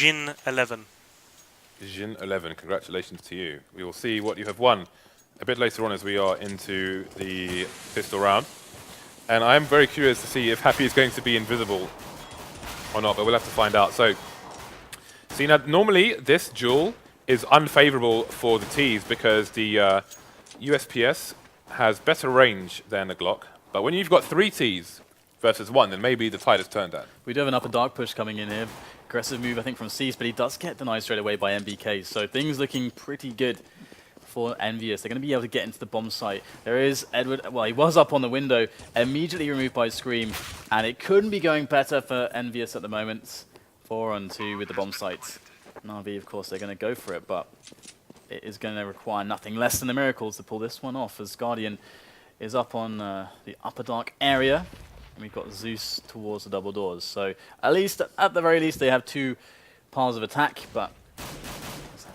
Jin 11. Jin 11, congratulations to you. We will see what you have won a bit later on as we are into the pistol round. And I'm very curious to see if Happy is going to be invisible or not, but we'll have to find out. So, see, now, normally this duel is unfavorable for the Ts because the USPS has better range than the Glock. But when you've got 3 Ts versus 1, then maybe the tide has turned that. We do have an upper dark push coming in here. Aggressive move, I think, from C's, but he does get denied straight away by NBK. So things looking pretty good for EnVyUs. They're going to be able to get into the bomb site. There is Edward, well, he was up on the window, immediately removed by Scream, and it couldn't be going better for EnVyUs at the moment. 4-on-2 with the bomb site. NaVi, of course, they're going to go for it, but it is going to require nothing less than the miracles to pull this one off, as Guardian is up on the upper dark area. And we've got Zeus towards the double doors. So at the very least, they have 2 piles of attack, but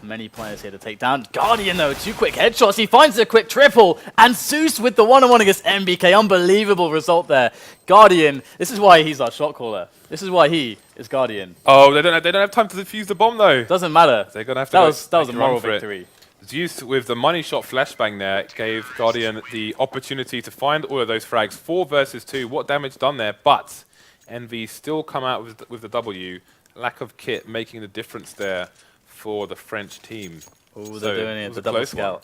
many players here to take down. Guardian, though, 2 quick headshots. He finds a quick triple, and Zeus with the one-on-one against NBK. Unbelievable result there. Guardian, this is why he's our shot caller. This is why he is Guardian. Oh, they don't have time to defuse the bomb, though. Doesn't matter. They're gonna have to that was a moral victory. Zeus with the money shot flashbang there gave Guardian the opportunity to find all of those frags. 4 versus 2. What damage done there? But NV still come out with the W. Lack of kit making the difference there for the French team. Oh, they're doing it. The double scout.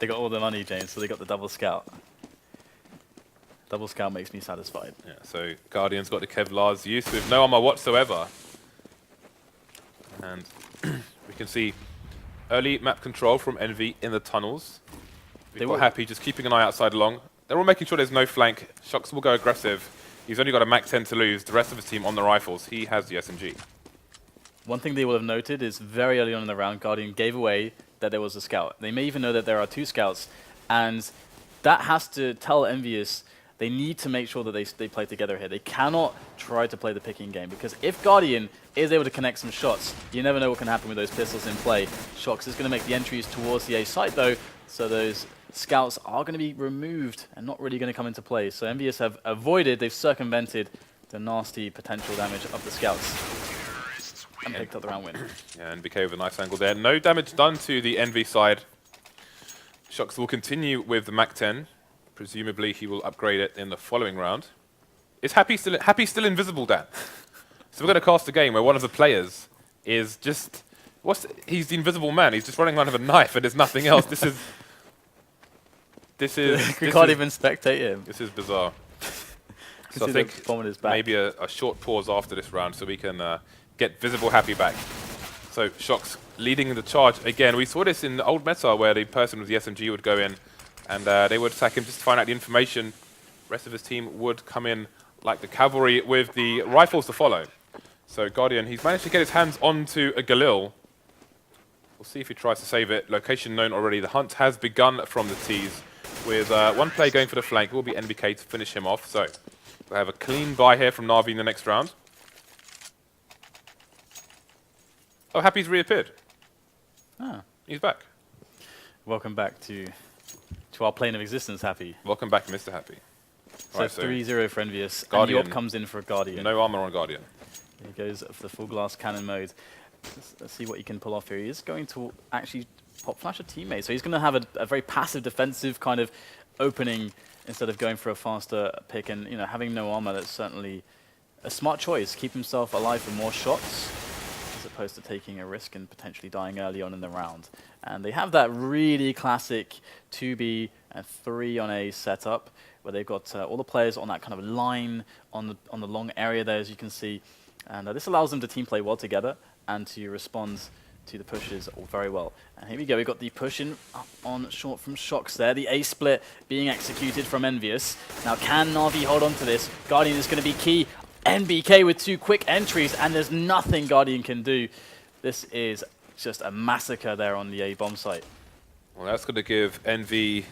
They got all the money, James, so they got the double scout. Double scout makes me satisfied. Yeah, so Guardian's got the Kevlar's use with no armor whatsoever. And we can see early map control from EnVy in the tunnels. We've got Happy just keeping an eye outside long. They're all making sure there's no flank. Shox will go aggressive. He's only got a Mac 10 to lose. The rest of his team on the rifles. He has the SMG. One thing they will have noted is very early on in the round, Guardian gave away that there was a scout. They may even know that there are 2 scouts, and that has to tell EnVyUs they need to make sure that they play together here. They cannot try to play the picking game, because if Guardian is able to connect some shots, you never know what can happen with those pistols in play. Shox is going to make the entries towards the A site, though, so those scouts are going to be removed and not really going to come into play. So EnVyUs have avoided, they've circumvented the nasty potential damage of the scouts. And picked up the round win. Yeah, NBK with a nice angle there. No damage done to the EnVy side. Shox will continue with the Mac 10. Presumably he will upgrade it in the following round. Is Happy still invisible, Dan? So we're going to cast a game where one of the players is just... he's the invisible man. He's just running around with a knife and there's nothing else. We can't even spectate him. This is bizarre. So I think maybe a short pause after this round so we can get visible Happy back. So Shox leading the charge again. We saw this in the old meta where the person with the SMG would go in and they would attack him just to find out the information. Rest of his team would come in like the cavalry with the rifles to follow. So Guardian, he's managed to get his hands onto a Galil. We'll see if he tries to save it. Location known already. The hunt has begun from the Ts with 1 player going for the flank. It will be NBK to finish him off. So we'll have a clean buy here from NaVi in the next round. Oh, Happy's reappeared. Ah. He's back. Welcome back to our plane of existence, Happy. Welcome back, Mr. Happy. So right, 3-0 for EnVyUs. Guardian and Yorp comes in for a Guardian. No armor on Guardian. He goes for the full glass cannon mode. Let's see what he can pull off here. He is going to actually pop flash a teammate. So he's going to have a very passive defensive kind of opening instead of going for a faster pick. And having no armor, that's certainly a smart choice. Keep himself alive for more shots, as opposed to taking a risk and potentially dying early on in the round. And they have that really classic 2B and 3 on A setup, where they've got all the players on that kind of line on the long area there, as you can see. And this allows them to team play well together and to respond to the pushes very well. And here we go, we've got the push in on short from Shox there, the A split being executed from EnVyUs. Now can NaVi hold on to this? Guardian is going to be key. NBK with 2 quick entries, and there's nothing Guardian can do. This is just a massacre there on the A bomb site. Well, that's going to give EnVy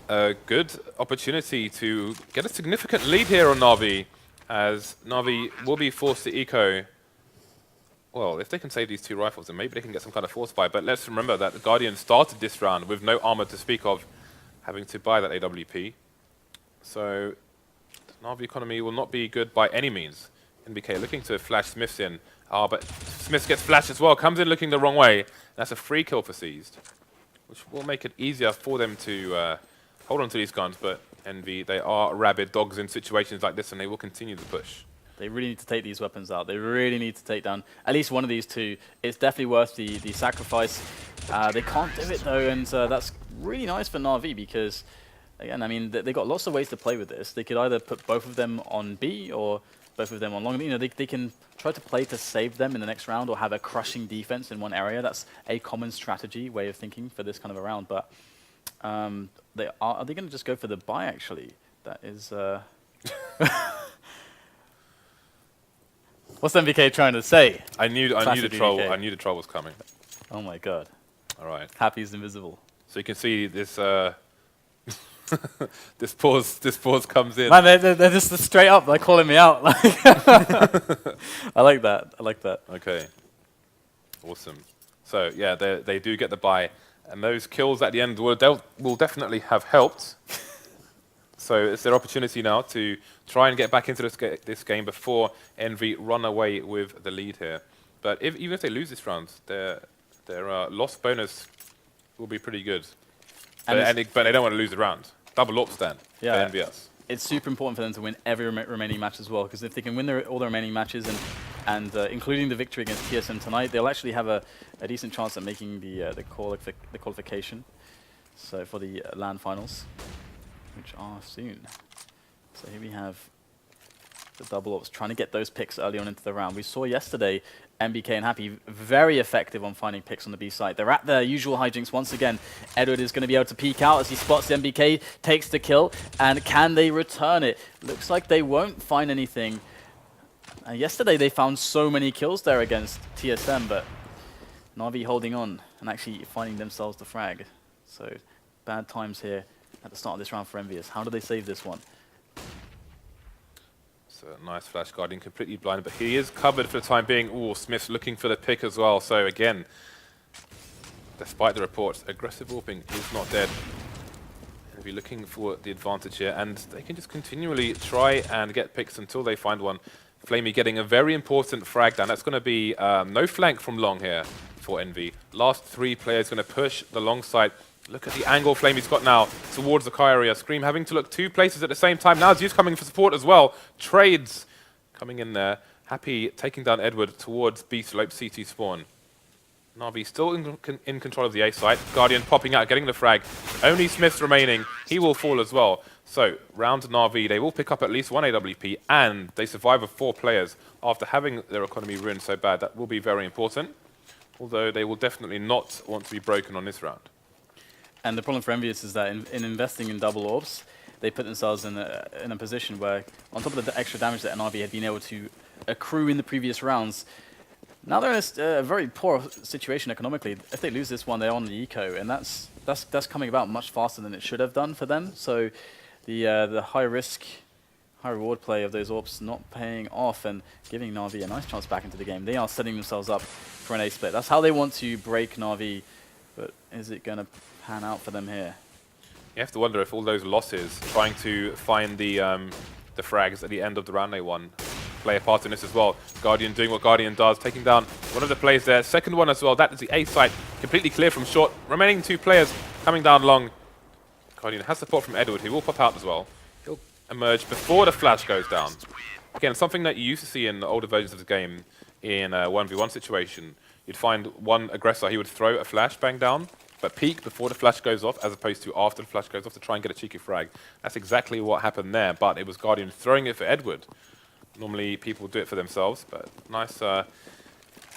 a good opportunity to get a significant lead here on NaVi, as NaVi will be forced to eco. Well, if they can save these 2 rifles, then maybe they can get some kind of force buy. But let's remember that the Guardian started this round with no armor to speak of, having to buy that AWP. So NaVi economy will not be good by any means. NBK looking to flash Smiths in Ah, but Smith gets flashed as well. Comes in looking the wrong way. That's a free kill for Seized, which will make it easier for them to hold on to these guns. But EnVy, they are rabid dogs in situations like this, and they will continue to push. They really need to take these weapons out. They really need to take down at least one of these two. It's definitely worth the sacrifice. They can't do it though, and that's really nice for NaVi because, again, I mean, they've got lots of ways to play with this. They could either put both of them on B or both of them on long. You know, they can try to play to save them in the next round or have a crushing defense in one area. That's a common strategy way of thinking for this kind of a round. But are they going to just go for the buy? Actually, that is. What's MBK trying to say? I knew the troll. I knew the troll was coming. Oh my god! All right. Happy's invisible. So you can see this. this pause comes in. Man, they're just straight up. They're calling me out. I like that. I like that. Okay. Awesome. So yeah, they do get the buy, and those kills at the end will definitely have helped. So it's their opportunity now to try and get back into this game before EnVy run away with the lead here. But even if they lose this round, their loss bonus will be pretty good. But they don't want to lose the round. Double up stand for EnVyUs. It's super important for them to win every remaining match as well, because if they can win all the remaining matches and including the victory against TSM tonight, they'll actually have a decent chance at making the qualification. So for the LAN finals, which are soon. So here we have the double ops trying to get those picks early on into the round. We saw yesterday MBK and Happy very effective on finding picks on the B site. They're at their usual hijinks once again. Edward is going to be able to peek out as he spots MBK, takes the kill, and can they return it? Looks like they won't find anything. Yesterday they found so many kills there against TSM, but NaVi holding on and actually finding themselves the frag. So bad times here at the start of this round for EnVyUs. How do they save this one? It's a nice flash. Guardian completely blinded, but he is covered for the time being. Ooh, Smith's looking for the pick as well. So again, despite the reports, aggressive warping is not dead. They'll be looking for the advantage here, and they can just continually try and get picks until they find one. Flamey getting a very important frag down. That's going to be no flank from long here for EnVy. Last three players going to push the long side. Look at the angle Flamey's got now towards the car area. Scream having to look two places at the same time. Now Zeus coming for support as well. Trades coming in there. Happy taking down Edward towards B slope CT spawn. NaVi still in control of the A site. Guardian popping out, getting the frag. Only Smith's remaining. He will fall as well. So round NaVi, they will pick up at least one AWP, and they survive with 4 players after having their economy ruined so bad. That will be very important. Although they will definitely not want to be broken on this round. And the problem for EnVyUs is that in investing in double orbs, they put themselves in a position where, on top of the extra damage that NaVi had been able to accrue in the previous rounds, now they're in a very poor situation economically. If they lose this one, they're on the eco, and that's coming about much faster than it should have done for them. So the high risk, high reward play of those orbs not paying off and giving NaVi a nice chance back into the game. They are setting themselves up for an A split. That's how they want to break NaVi, but is it going to pan out for them here? You have to wonder if all those losses, trying to find the frags at the end of the round they won, play a part in this as well. Guardian doing what Guardian does, taking down one of the players there. Second one as well, that is the A site, completely clear from short. Remaining 2 players coming down long. Guardian has support from Edward, who will pop out as well. He'll emerge before the flash goes down. Again, something that you used to see in the older versions of the game in a 1v1 situation. You'd find one aggressor, he would throw a flashbang down, but peek before the flash goes off, as opposed to after the flash goes off to try and get a cheeky frag. That's exactly what happened there, but it was Guardian throwing it for Edward. Normally people do it for themselves, but nice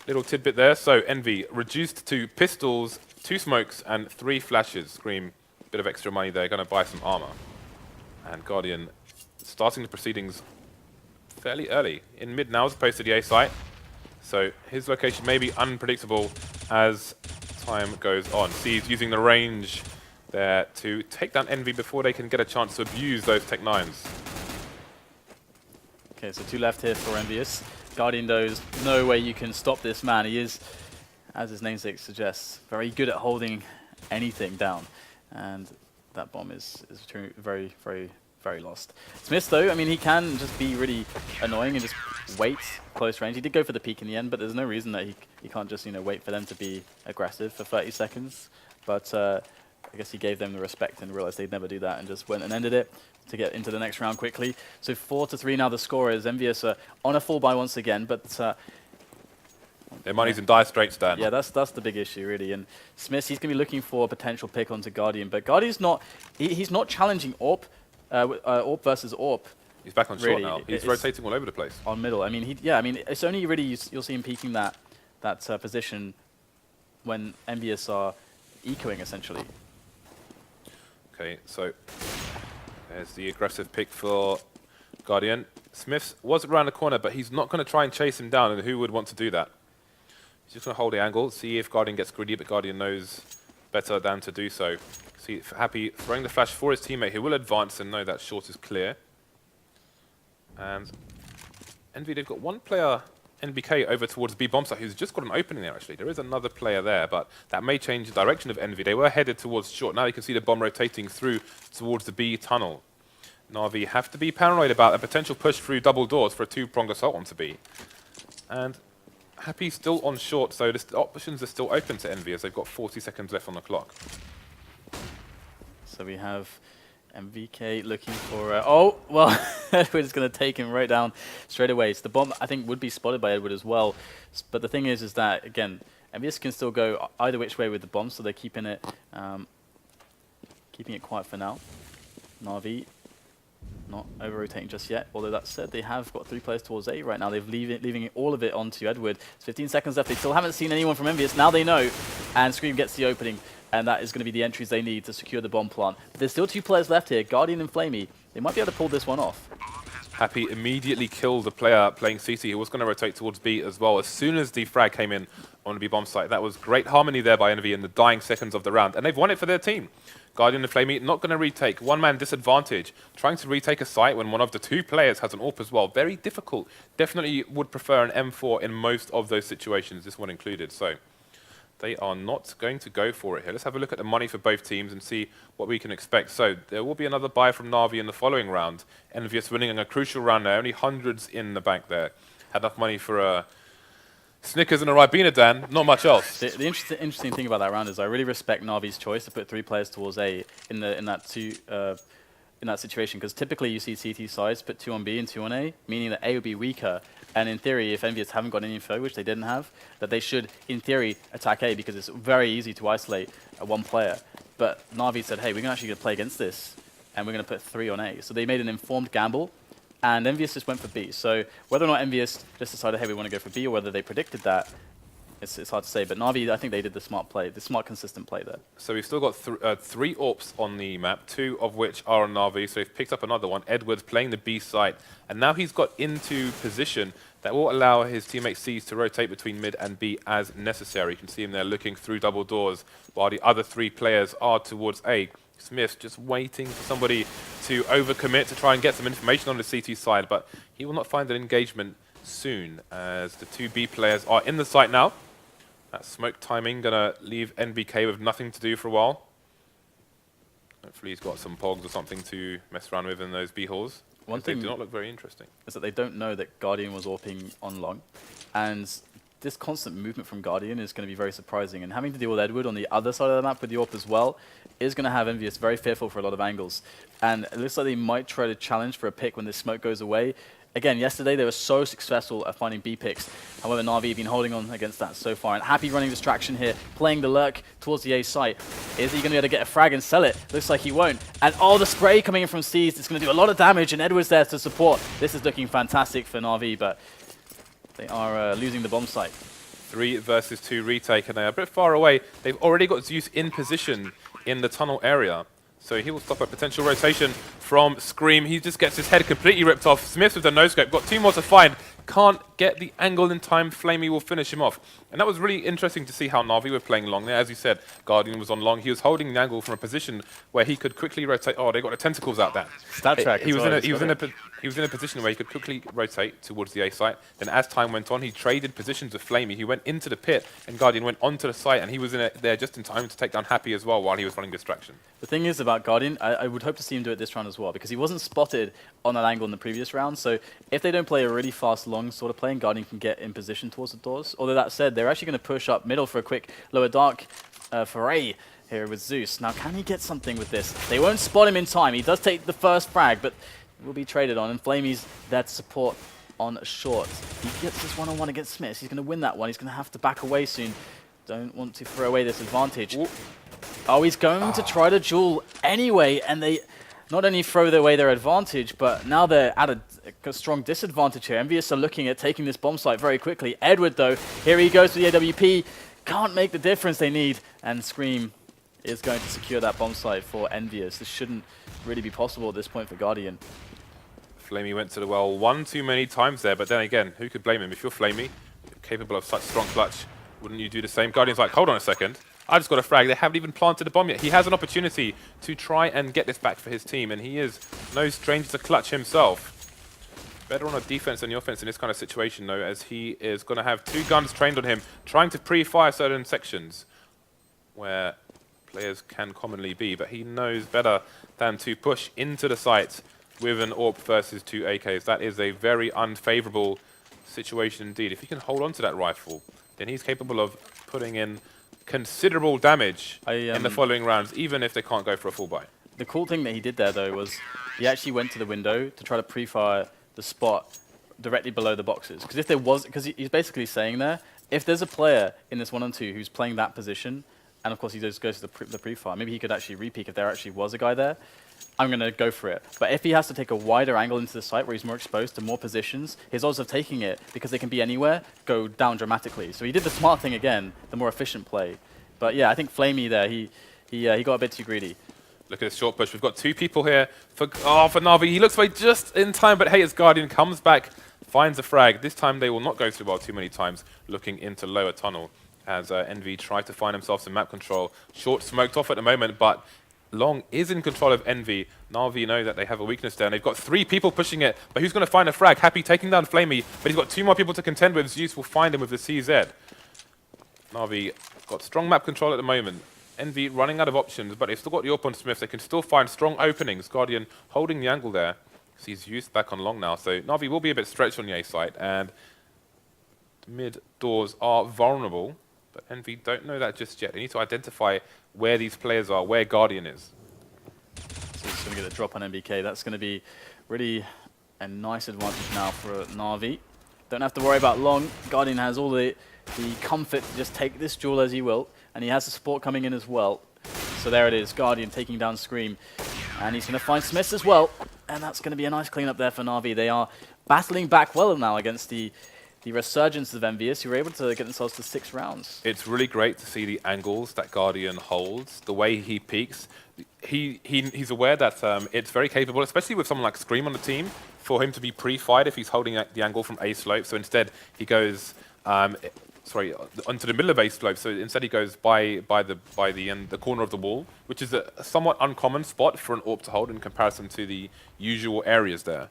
little tidbit there. So EnVy reduced to pistols, 2 smokes, and 3 flashes. Scream, bit of extra money there, going to buy some armor. And Guardian starting the proceedings fairly early, in mid now as opposed to the A site. So his location may be unpredictable as time goes on. He's using the range there to take down EnVy before they can get a chance to abuse those Tech 9s. Okay, so 2 left here for EnVyUs. Guardian knows no way you can stop this man. He is, as his namesake suggests, very good at holding anything down. And that bomb is very, very very lost. Smith, though, I mean, he can just be really annoying and just wait close range. He did go for the peek in the end, but there's no reason that he can't just, you know, wait for them to be aggressive for 30 seconds. But I guess he gave them the respect and realized they'd never do that and just went and ended it to get into the next round quickly. So 4-3 now the score is. EnVyUs on a full buy once again, but their money's in dire straits, Dan. yeah, that's the big issue, really. And Smith, he's going to be looking for a potential pick onto Guardian, but Guardian's not, he's not challenging AWP, AWP versus AWP. He's back on really. short now. He's rotating all over the place. On middle. I mean, I mean, it's only really you'll see him peeking that position when EnVyUs are ecoing, essentially. Okay, so there's the aggressive pick for Guardian. Smith was around the corner, but he's not going to try and chase him down, and who would want to do that? He's just going to hold the angle, see if Guardian gets greedy, but Guardian knows better than to do so. See, Happy throwing the flash for his teammate, who will advance and know that short is clear. And EnVy, they've got one player, NBK, over towards B bomb site, who's just got an opening there, actually. There is another player there, but that may change the direction of EnVy. They were headed towards short. Now you can see the bomb rotating through towards the B tunnel. NaVi have to be paranoid about a potential push through double doors for a two-prong assault onto B. And Happy still on short, so the options are still open to EnVy as they've got 40 seconds left on the clock. So we have MVK looking for... oh, well, Edward's going to take him right down straight away. So the bomb, I think, would be spotted by Edward as well. But the thing is that, again, EnVyUs can still go either which way with the bomb, so they're keeping it quiet for now. NaVi not over-rotating just yet, although that said, they have got 3 players towards A right now. They're leaving all of it onto Edward. It's 15 seconds left. They still haven't seen anyone from EnVyUs. Now they know, and Scream gets the opening, and that is going to be the entries they need to secure the bomb plant. But there's still 2 players left here, Guardian and Flamey. They might be able to pull this one off. Happy immediately killed the player playing CT, who was going to rotate towards B as well. As soon as the frag came in on the B bomb site, that was great harmony there by EnVy in the dying seconds of the round, and they've won it for their team. Guardian and Flamey not going to retake. One-man disadvantage. Trying to retake a site when one of the 2 players has an AWP as well. Very difficult. Definitely would prefer an M4 in most of those situations, this one included. So they are not going to go for it here. Let's have a look at the money for both teams and see what we can expect. So there will be another buy from NaVi in the following round. EnVyUs winning a crucial round there. Only hundreds in the bank there. Had enough money for a Snickers and a Ribena, Dan. Not much else. The interesting thing about that round is I really respect Navi's choice to put 3 players towards A in that situation, because typically you see CT sides put 2 on B and 2 on A, meaning that A would be weaker. And in theory, if EnVyUs haven't got any info, which they didn't have, that they should, in theory, attack A because it's very easy to isolate one player. But NaVi said, hey, we're going to actually play against this, and we're going to put 3 on A. So they made an informed gamble, and EnVyUs just went for B. So whether or not EnVyUs just decided, hey, we want to go for B, or whether they predicted that, it's hard to say. But NaVi, I think they did the smart play, the smart, consistent play there. So we've still got 3 AWPs on the map, 2 of which are on NaVi. So they've picked up another one. Edwards playing the B site. And now he's got into position that will allow his teammate C's to rotate between mid and B as necessary. You can see him there looking through double doors, while the other 3 players are towards A. Smith just waiting for somebody to overcommit to try and get some information on the CT side, but he will not find an engagement soon as the 2 B players are in the site now. That smoke timing gonna leave NBK with nothing to do for a while. Hopefully he's got some pogs or something to mess around with in those B holes. One thing they do not look very interesting is that they don't know that Guardian was AWPing on long, and this constant movement from Guardian is going to be very surprising, and having to deal with Edward on the other side of the map with the AWP as well is going to have EnVyUs very fearful for a lot of angles. And it looks like they might try to challenge for a pick when this smoke goes away. Again, yesterday they were so successful at finding B picks. However, NaVi have been holding on against that so far. And Happy running distraction here, playing the lurk towards the A site. Is he going to be able to get a frag and sell it? Looks like he won't. And oh, the spray coming in from C's. It's going to do a lot of damage, and Edward's there to support. This is looking fantastic for NaVi, but they are losing the bomb site. 3 versus 2 retake, and they're a bit far away. They've already got Zeus in position in the tunnel area. So he will stop a potential rotation from Scream. He just gets his head completely ripped off. Smith with the no-scope. Got 2 more to find. can't get the angle in time, Flamey will finish him off. And that was really interesting to see how NaVi were playing long there. As you said, Guardian was on long. He was holding the angle from a position where he could quickly rotate. Oh, they got the tentacles out there. Stat track. He was in a position where he could quickly rotate towards the A site. Then as time went on, he traded positions with Flamey. He went into the pit, and Guardian went onto the site, and he was there just in time to take down Happy as well while he was running distraction. The thing is about Guardian, I would hope to see him do it this round as well, because he wasn't spotted on that angle in the previous round. So if they don't play a really fast, long sort of play, and Guardian can get in position towards the doors. Although that said, they're actually going to push up middle for a quick lower dark foray here with Zeus. Now, can he get something with this? They won't spot him in time. He does take the first frag, but will be traded on, and Flamey's there to support on short. He gets this one-on-one against Smith. He's going to win that one. He's going to have to back away soon. Don't want to throw away this advantage. Ooh. Oh, he's going to try to duel anyway, and they not only throw away their advantage, but now they're at a strong disadvantage here. EnVyUs are looking at taking this bomb site very quickly. Edward, though, here he goes with the AWP. Can't make the difference they need, and Scream is going to secure that bomb site for EnVyUs. This shouldn't really be possible at this point for Guardian. Flamey went to the well one too many times there, but then again, who could blame him? If you're Flamey, capable of such strong clutch, wouldn't you do the same? Guardian's like, hold on a second. I just got a frag. They haven't even planted a bomb yet. He has an opportunity to try and get this back for his team, and he is no stranger to clutch himself. Better on a defense than the offense in this kind of situation, though, as he is going to have two guns trained on him, trying to pre-fire certain sections where players can commonly be, but he knows better than to push into the site with an AWP versus two AKs. That is a very unfavorable situation indeed. If he can hold on to that rifle, then he's capable of putting in considerable damage in the following rounds, even if they can't go for a full buy. The cool thing that he did there, though, was he actually went to the window to try to pre-fire the spot directly below the boxes. Because if there was, because he's basically saying there, if there's a player in this 1-on-2 who's playing that position, and of course he just goes to the pre-fire, maybe he could actually re-peek if there actually was a guy there, I'm going to go for it. But if he has to take a wider angle into the site where he's more exposed to more positions, his odds of taking it, because they can be anywhere, go down dramatically. So he did the smart thing again, the more efficient play. But yeah, I think Flamey there, he got a bit too greedy. Look at this short push. We've got two people here for NaVi. He looks like just in time, but hey, his Guardian comes back, finds a frag. This time they will not go through well too many times, looking into lower tunnel as EnVy try to find himself some map control. Short smoked off at the moment, but long is in control of EnVy. NaVi know that they have a weakness there, and they've got three people pushing it, but who's going to find a frag? Happy taking down Flamey, but he's got two more people to contend with. Zeus will find him with the CZ. NaVi got strong map control at the moment. EnVy running out of options, but they've still got the AWP on Smith. They can still find strong openings. Guardian holding the angle there. Sees Zeus back on long now, so NaVi will be a bit stretched on the A site, and the mid doors are vulnerable, but EnVy don't know that just yet. They need to identify where these players are, where Guardian is. So he's going to get a drop on MBK. That's going to be really a nice advantage now for NaVi. Don't have to worry about long. Guardian has all the comfort to just take this duel as he will, and he has the support coming in as well. So there it is, Guardian taking down Scream, and he's going to find Smith as well, and that's going to be a nice cleanup there for NaVi. They are battling back well now against the resurgence of EnVyUs, who were able to get themselves to 6 rounds. It's really great to see the angles that Guardian holds, the way he peeks. He's aware that it's very capable, especially with someone like Scream on the team, for him to be pre-fired if he's holding the angle from A slope. So instead he goes onto the middle of A slope. So instead he goes by the corner of the wall, which is a somewhat uncommon spot for an AWP to hold in comparison to the usual areas there.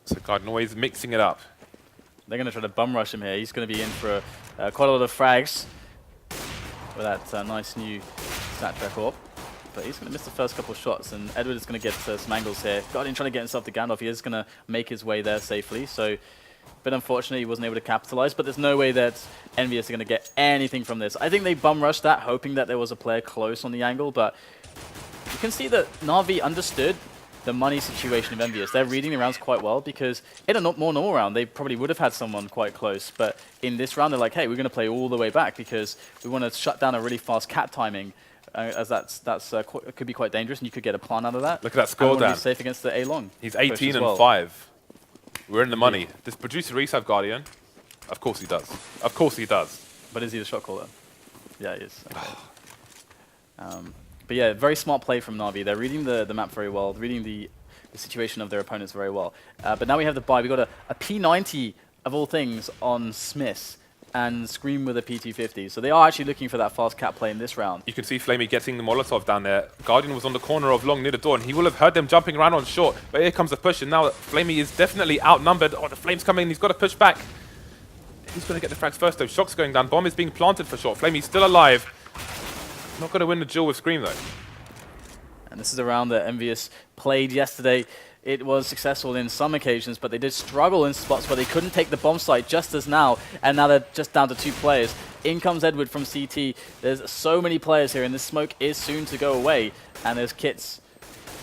So Guardian always mixing it up. They're going to try to bum rush him here. He's going to be in for quite a lot of frags with that nice new stat track AWP. But he's going to miss the first couple of shots, and Edward is going to get some angles here. Guardian trying to get himself to Gandalf. He is going to make his way there safely. So, a bit unfortunate he wasn't able to capitalize, but there's no way that EnVyUs are going to get anything from this. I think they bum rushed that, hoping that there was a player close on the angle, but you can see that NaVi understood the money situation of EnVyUs. They're reading the rounds quite well, because in a more normal round, they probably would have had someone quite close. But in this round, they're like, hey, we're going to play all the way back because we want to shut down a really fast cat timing, as it could be quite dangerous, and you could get a plan out of that. Look at that score down. Be safe against the A-long. He's 18 and 5. We're in the money. Does Producer Reese have Guardian? Of course he does. Of course he does. But is he the shot caller? Yeah, he is. Okay. But yeah, very smart play from NaVi. They're reading the map very well, reading the the situation of their opponents very well. But now we have the buy. We got a P90 of all things on Smiths and Scream with a P250. So they are actually looking for that fast cap play in this round. You can see Flamey getting the Molotov down there. Guardian was on the corner of Long near the door, and he will have heard them jumping around on short. But here comes the push, and now Flamey is definitely outnumbered. Oh, the Flame's coming, he's got to push back. Who's going to get the frags first, though? Shock's going down. Bomb is being planted for short. Flamey's still alive. Not going to win the duel with Scream, though. And this is a round that EnVyUs played yesterday. It was successful in some occasions, but they did struggle in spots where they couldn't take the bomb site just as now, and now they're just down to 2 players. In comes Edward from CT. There's so many players here, and this smoke is soon to go away, and there's kits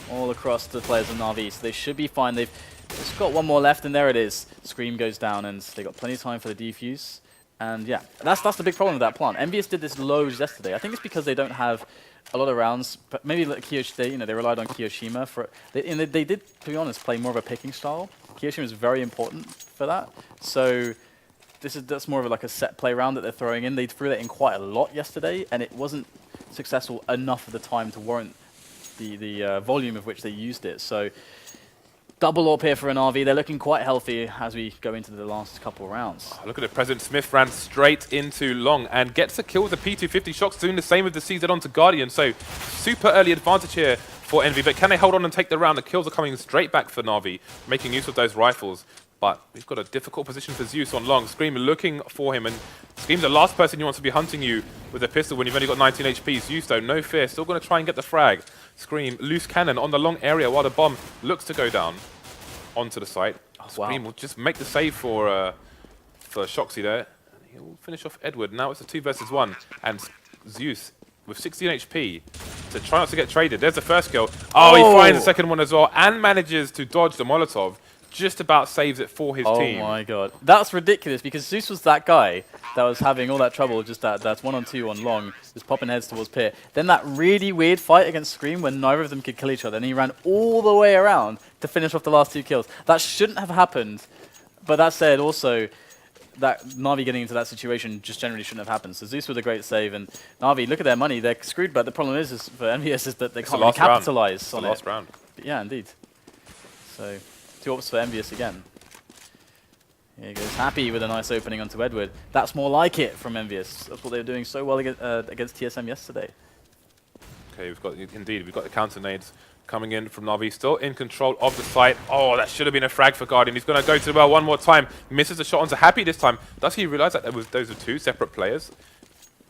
all across the players of NaVi, so they should be fine. They've just got one more left, and there it is. Scream goes down, and they got plenty of time for the defuse. And yeah, that's the big problem with that plant. EnVyUs did this lows yesterday. I think it's because they don't have a lot of rounds, but maybe like they relied on Kiyoshima for they did, to be honest, play more of a picking style. Kiyoshima is very important for that. So that's more of like a set play round that they're throwing in. They threw that in quite a lot yesterday, and it wasn't successful enough at the time to warrant the volume of which they used it. So double AWP here for an RV. They're looking quite healthy as we go into the last couple of rounds. Oh, look at it. President Smith ran straight into Long and gets a kill with the P250. Shock's doing the same with the CZ onto Guardian. So super early advantage here for Envy. But can they hold on and take the round? The kills are coming straight back for NaVi, making use of those rifles. But we've got a difficult position for Zeus on Long. Scream looking for him, and Scream's the last person who wants to be hunting you with a pistol when you've only got 19 HP. Zeus, though, no fear, still going to try and get the frag. Scream, loose cannon on the Long area while the bomb looks to go down onto the site. Oh, Scream wow. will just make the save for Shoxy there. He'll finish off Edward. Now it's a 2 versus 1, and Zeus with 16 HP to try not to get traded. There's the first kill. Oh, he finds the second one as well and manages to dodge the Molotov. Just about saves it for his team. Oh my god. That's ridiculous, because Zeus was that guy that was having all that trouble, just that 1-on-2 on Long, just popping heads towards Pier. Then that really weird fight against Scream when neither of them could kill each other, and he ran all the way around to finish off the last 2 kills. That shouldn't have happened, but that said also, that NaVi getting into that situation just generally shouldn't have happened. So Zeus with a great save, and NaVi, look at their money, they're screwed, but the problem is for EnVyUs is that they can't really capitalize on it. Last round. But yeah, indeed. So 2 ops for EnVyUs again. Here he goes, happy with a nice opening onto Edward. That's more like it from EnVyUs. That's what they were doing so well against TSM yesterday. Okay, we've got the counter nades coming in from NaVi, still in control of the site. Oh, that should have been a frag for Guardian. He's going to go to the well one more time. Misses the shot onto Happy this time. Does he realize that those are 2 separate players?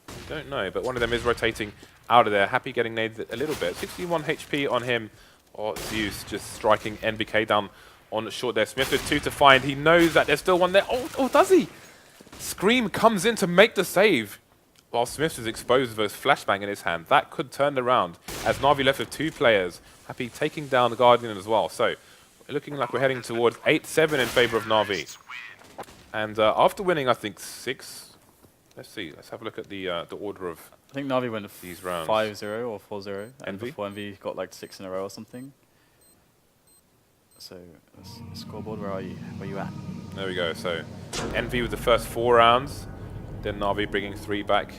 I don't know, but one of them is rotating out of there. Happy getting naded a little bit. 61 HP on him. Oh, Zeus just striking NBK down on short there. Smith with 2 to find. He knows that there's still one there. Oh, does he? Scream comes in to make the save, while Smith is exposed with a flashbang in his hand. That could turn around as NaVi left with 2 players. Happy taking down the Guardian as well. So we're looking like we're heading towards 8-7 in favor of NaVi. And after winning, I think 6. Let's see. Let's have a look at the order of I think NaVi went these rounds. 5-0 or 4-0. And Envy? before Envy got like 6 in a row or something. So, scoreboard, where are you? Where are you at? There we go. So Envy with the first 4 rounds, then NaVi bringing 3 back,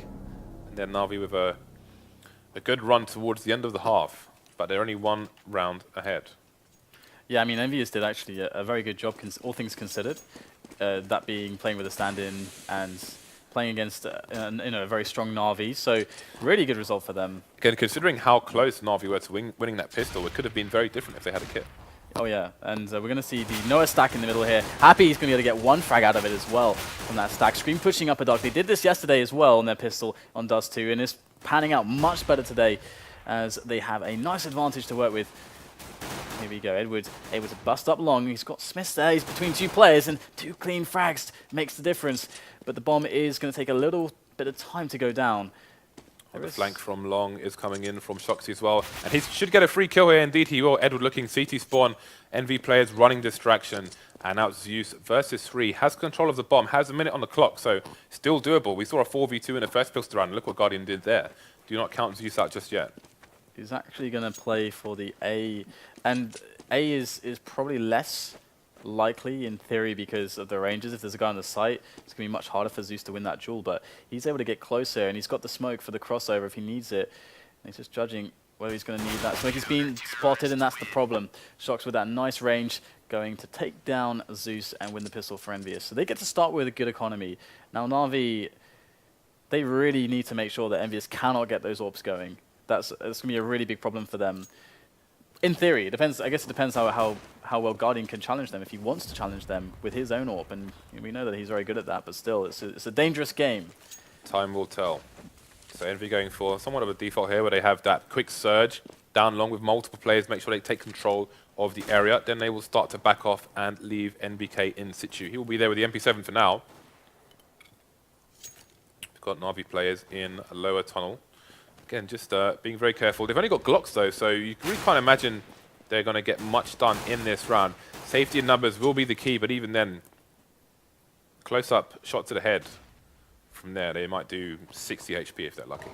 and then NaVi with a good run towards the end of the half, but they're only 1 round ahead. Yeah, I mean, EnVyUs did actually a very good job, all things considered. That being playing with a stand-in and playing against a very strong NaVi, so really good result for them. Again, considering how close NaVi were to winning that pistol, it could have been very different if they had a kit. Oh yeah, and we're going to see the Noah stack in the middle here. Happy is going to be able to get 1 frag out of it as well from that stack. Scream pushing up a dog. They did this yesterday as well on their pistol on Dust 2, and it's panning out much better today as they have a nice advantage to work with. Here we go, Edward able to bust up Long. He's got Smith there, he's between 2 players, and 2 clean frags makes the difference. But the bomb is going to take a little bit of time to go down. The flank from Long is coming in from Shoxy as well. And he should get a free kill here. Indeed, he will. Edward looking CT spawn. Envy players running distraction. And now Zeus versus 3. Has control of the bomb. Has a minute on the clock. So still doable. We saw a 4v2 in the first pistol round. Look what Guardian did there. Do not count Zeus out just yet. He's actually going to play for the A. And A is probably less likely in theory because of the ranges. If there's a guy on the site, it's going to be much harder for Zeus to win that duel, but he's able to get closer, and he's got the smoke for the crossover if he needs it. And he's just judging whether he's going to need that smoke. He's been spotted, and that's the problem. Shox with that nice range, going to take down Zeus and win the pistol for EnVyUs. So they get to start with a good economy. Now NaVi, they really need to make sure that EnVyUs cannot get those orbs going. That's going to be a really big problem for them. In theory, it depends. I guess it depends how well Guardian can challenge them, if he wants to challenge them with his own orb, and we know that he's very good at that. But still, it's a dangerous game. Time will tell. So EnVy going for somewhat of a default here, where they have that quick surge down long with multiple players, make sure they take control of the area. Then they will start to back off and leave NBK in situ. He will be there with the MP7 for now. We've got NaVi players in a lower tunnel. Again, just being very careful. They've only got Glocks though, so you really can't imagine they're going to get much done in this round. Safety in numbers will be the key, but even then, close-up shot to the head. From there, they might do 60 HP if they're lucky.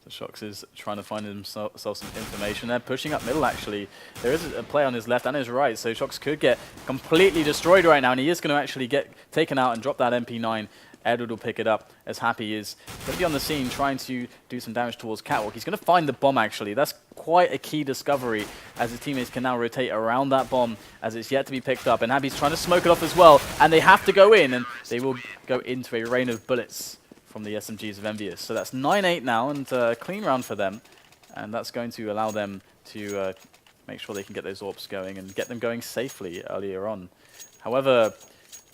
So Shox is trying to find himself some information. They're pushing up middle, actually. There is a player on his left and his right, so Shox could get completely destroyed right now, and he is going to actually get taken out and drop that MP9. Edward will pick it up as Happy is going to be on the scene trying to do some damage towards Catwalk. He's going to find the bomb, actually. That's quite a key discovery, as his teammates can now rotate around that bomb as it's yet to be picked up. And Happy's trying to smoke it off as well, and they have to go in, and they will go into a rain of bullets from the SMGs of EnVyUs. So that's 9-8 now, and a clean round for them. And that's going to allow them to make sure they can get those AWPs going and get them going safely earlier on. However,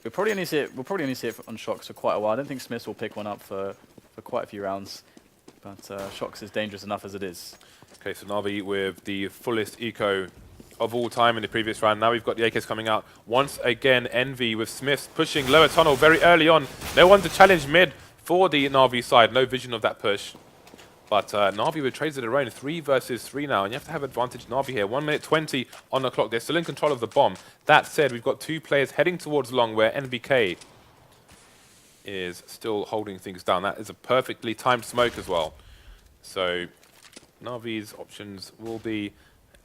we'll probably only see it on Shox for quite a while. I don't think Smiths will pick one up for quite a few rounds, but Shox is dangerous enough as it is. Okay, so NaVi with the fullest eco of all time in the previous round. Now we've got the AKs coming out. Once again, EnVy with Smiths pushing lower tunnel very early on. No one to challenge mid for the NaVi side. No vision of that push. But NaVi with trades of their own, 3 versus 3 now, and you have to have advantage NaVi here. 1 minute 20 on the clock. They're still in control of the bomb. That said, we've got 2 players heading towards long, where NBK is still holding things down. That is a perfectly timed smoke as well. So NaVi's options will be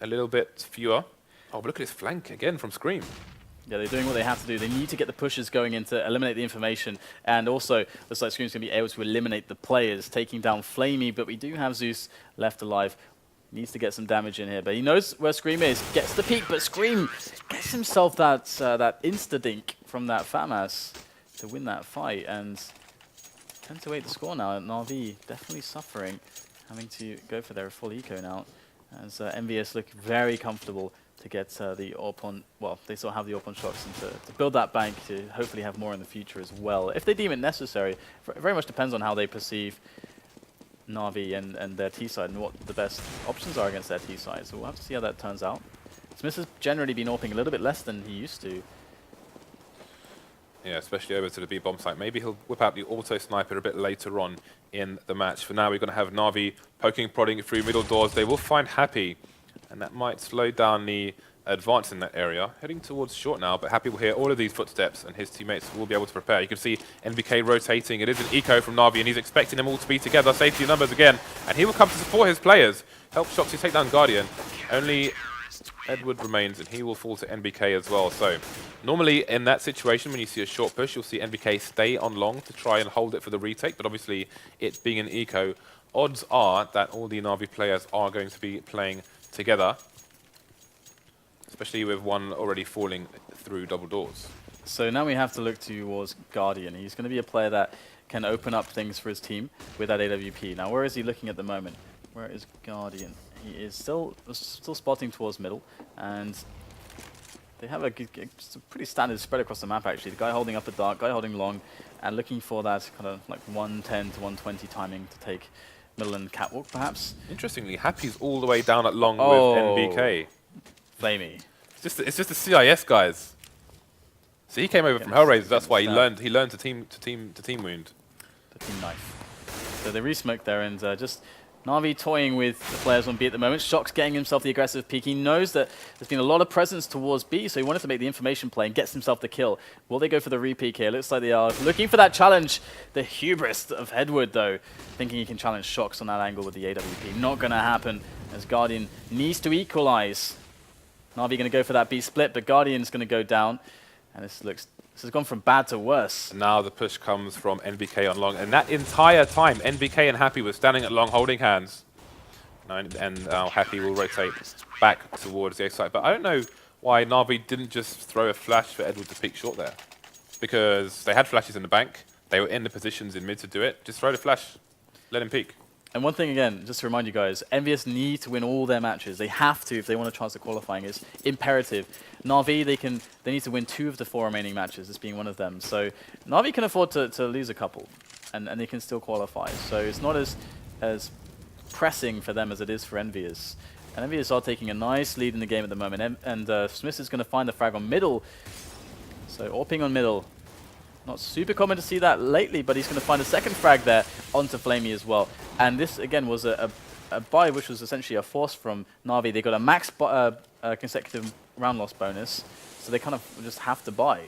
a little bit fewer. Oh, but look at his flank again from Scream. Yeah, they're doing what they have to do. They need to get the pushes going in to eliminate the information, and also looks like Scream's going to be able to eliminate the players, taking down Flamey, but we do have Zeus left alive. Needs to get some damage in here, but he knows where Scream is. Gets the peek, but Scream gets himself that insta-dink from that FAMAS to win that fight, and 10-8 the score now. NaVi definitely suffering, having to go for their full eco now, as EnVyUs look very comfortable to get the AWP on, well, they still have the AWP on Shox, and to build that bank to hopefully have more in the future as well, if they deem it necessary. It very much depends on how they perceive NaVi and their T side and what the best options are against their T side. So we'll have to see how that turns out. Smith has generally been AWPing a little bit less than he used to. Yeah, especially over to the B bomb site. Maybe he'll whip out the auto sniper a bit later on in the match. For now, we're going to have NaVi poking, prodding through middle doors. They will find Happy, and that might slow down the advance in that area. Heading towards short now, but Happy will hear all of these footsteps, and his teammates will be able to prepare. You can see NBK rotating. It is an eco from NaVi, and he's expecting them all to be together. Safety numbers again, and he will come to support his players. Help Shox to take down Guardian. Only Edward remains, and he will fall to NBK as well. So normally in that situation, when you see a short push, you'll see NBK stay on long to try and hold it for the retake, but obviously it being an eco, odds are that all the NaVi players are going to be playing together, especially with one already falling through double doors. So now we have to look towards Guardian. He's going to be a player that can open up things for his team with that AWP. Now, where is he looking at the moment? Where is Guardian? He is still spotting towards middle, and they have a pretty standard spread across the map, actually. The guy holding up a dark, guy holding long, and looking for that kind of like 110 to 120 timing to take middle and Catwalk, perhaps. Interestingly, Happy's all the way down at long with NBK. Flamey. It's just the CIS guys. So he came over from Hellraiser. That's why he learned to team wound. The team knife. So they re-smoked there, and just NaVi toying with the players on B at the moment. Shox getting himself the aggressive peek. He knows that there's been a lot of presence towards B, so he wanted to make the information play and gets himself the kill. Will they go for the re-peek here? Looks like they are looking for that challenge. The hubris of Edward, though, thinking he can challenge Shox on that angle with the AWP. Not going to happen, as Guardian needs to equalize. NaVi going to go for that B split, but Guardian's going to go down. And this has gone from bad to worse. Now the push comes from NBK on long, and that entire time, NBK and Happy were standing at long, holding hands. And now Happy will rotate back towards the A side. But I don't know why NaVi didn't just throw a flash for Edward to peek short there. Because they had flashes in the bank, they were in the positions in mid to do it. Just throw the flash, let him peek. And one thing again, just to remind you guys, EnVyUs need to win all their matches. They have to if they want a chance at qualifying. It's imperative. NaVi, they need to win 2 of the 4 remaining matches, this being one of them. So NaVi can afford to lose a couple, and they can still qualify. So it's not as pressing for them as it is for EnVyUs. And EnVyUs are taking a nice lead in the game at the moment. And Smith is going to find the frag on middle. So AWPing on middle. Not super common to see that lately, but he's going to find a second frag there onto Flamey as well. And this, again, was a buy which was essentially a force from NaVi. They got a max consecutive round loss bonus, so they kind of just have to buy.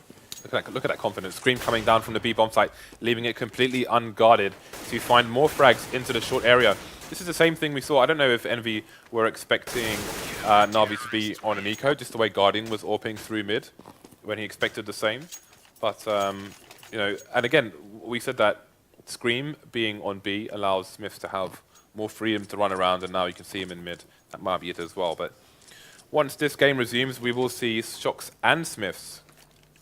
Look at that confidence. Scream coming down from the B bomb site, leaving it completely unguarded to find more frags into the short area. This is the same thing we saw. I don't know if Envy were expecting NaVi to be on an eco, just the way Guardian was AWPing through mid, when he expected the same. But, you know, and again, we said that Scream being on B allows Smith to have more freedom to run around, and now you can see him in mid. That might be it as well. But once this game resumes, we will see Shocks and Smiths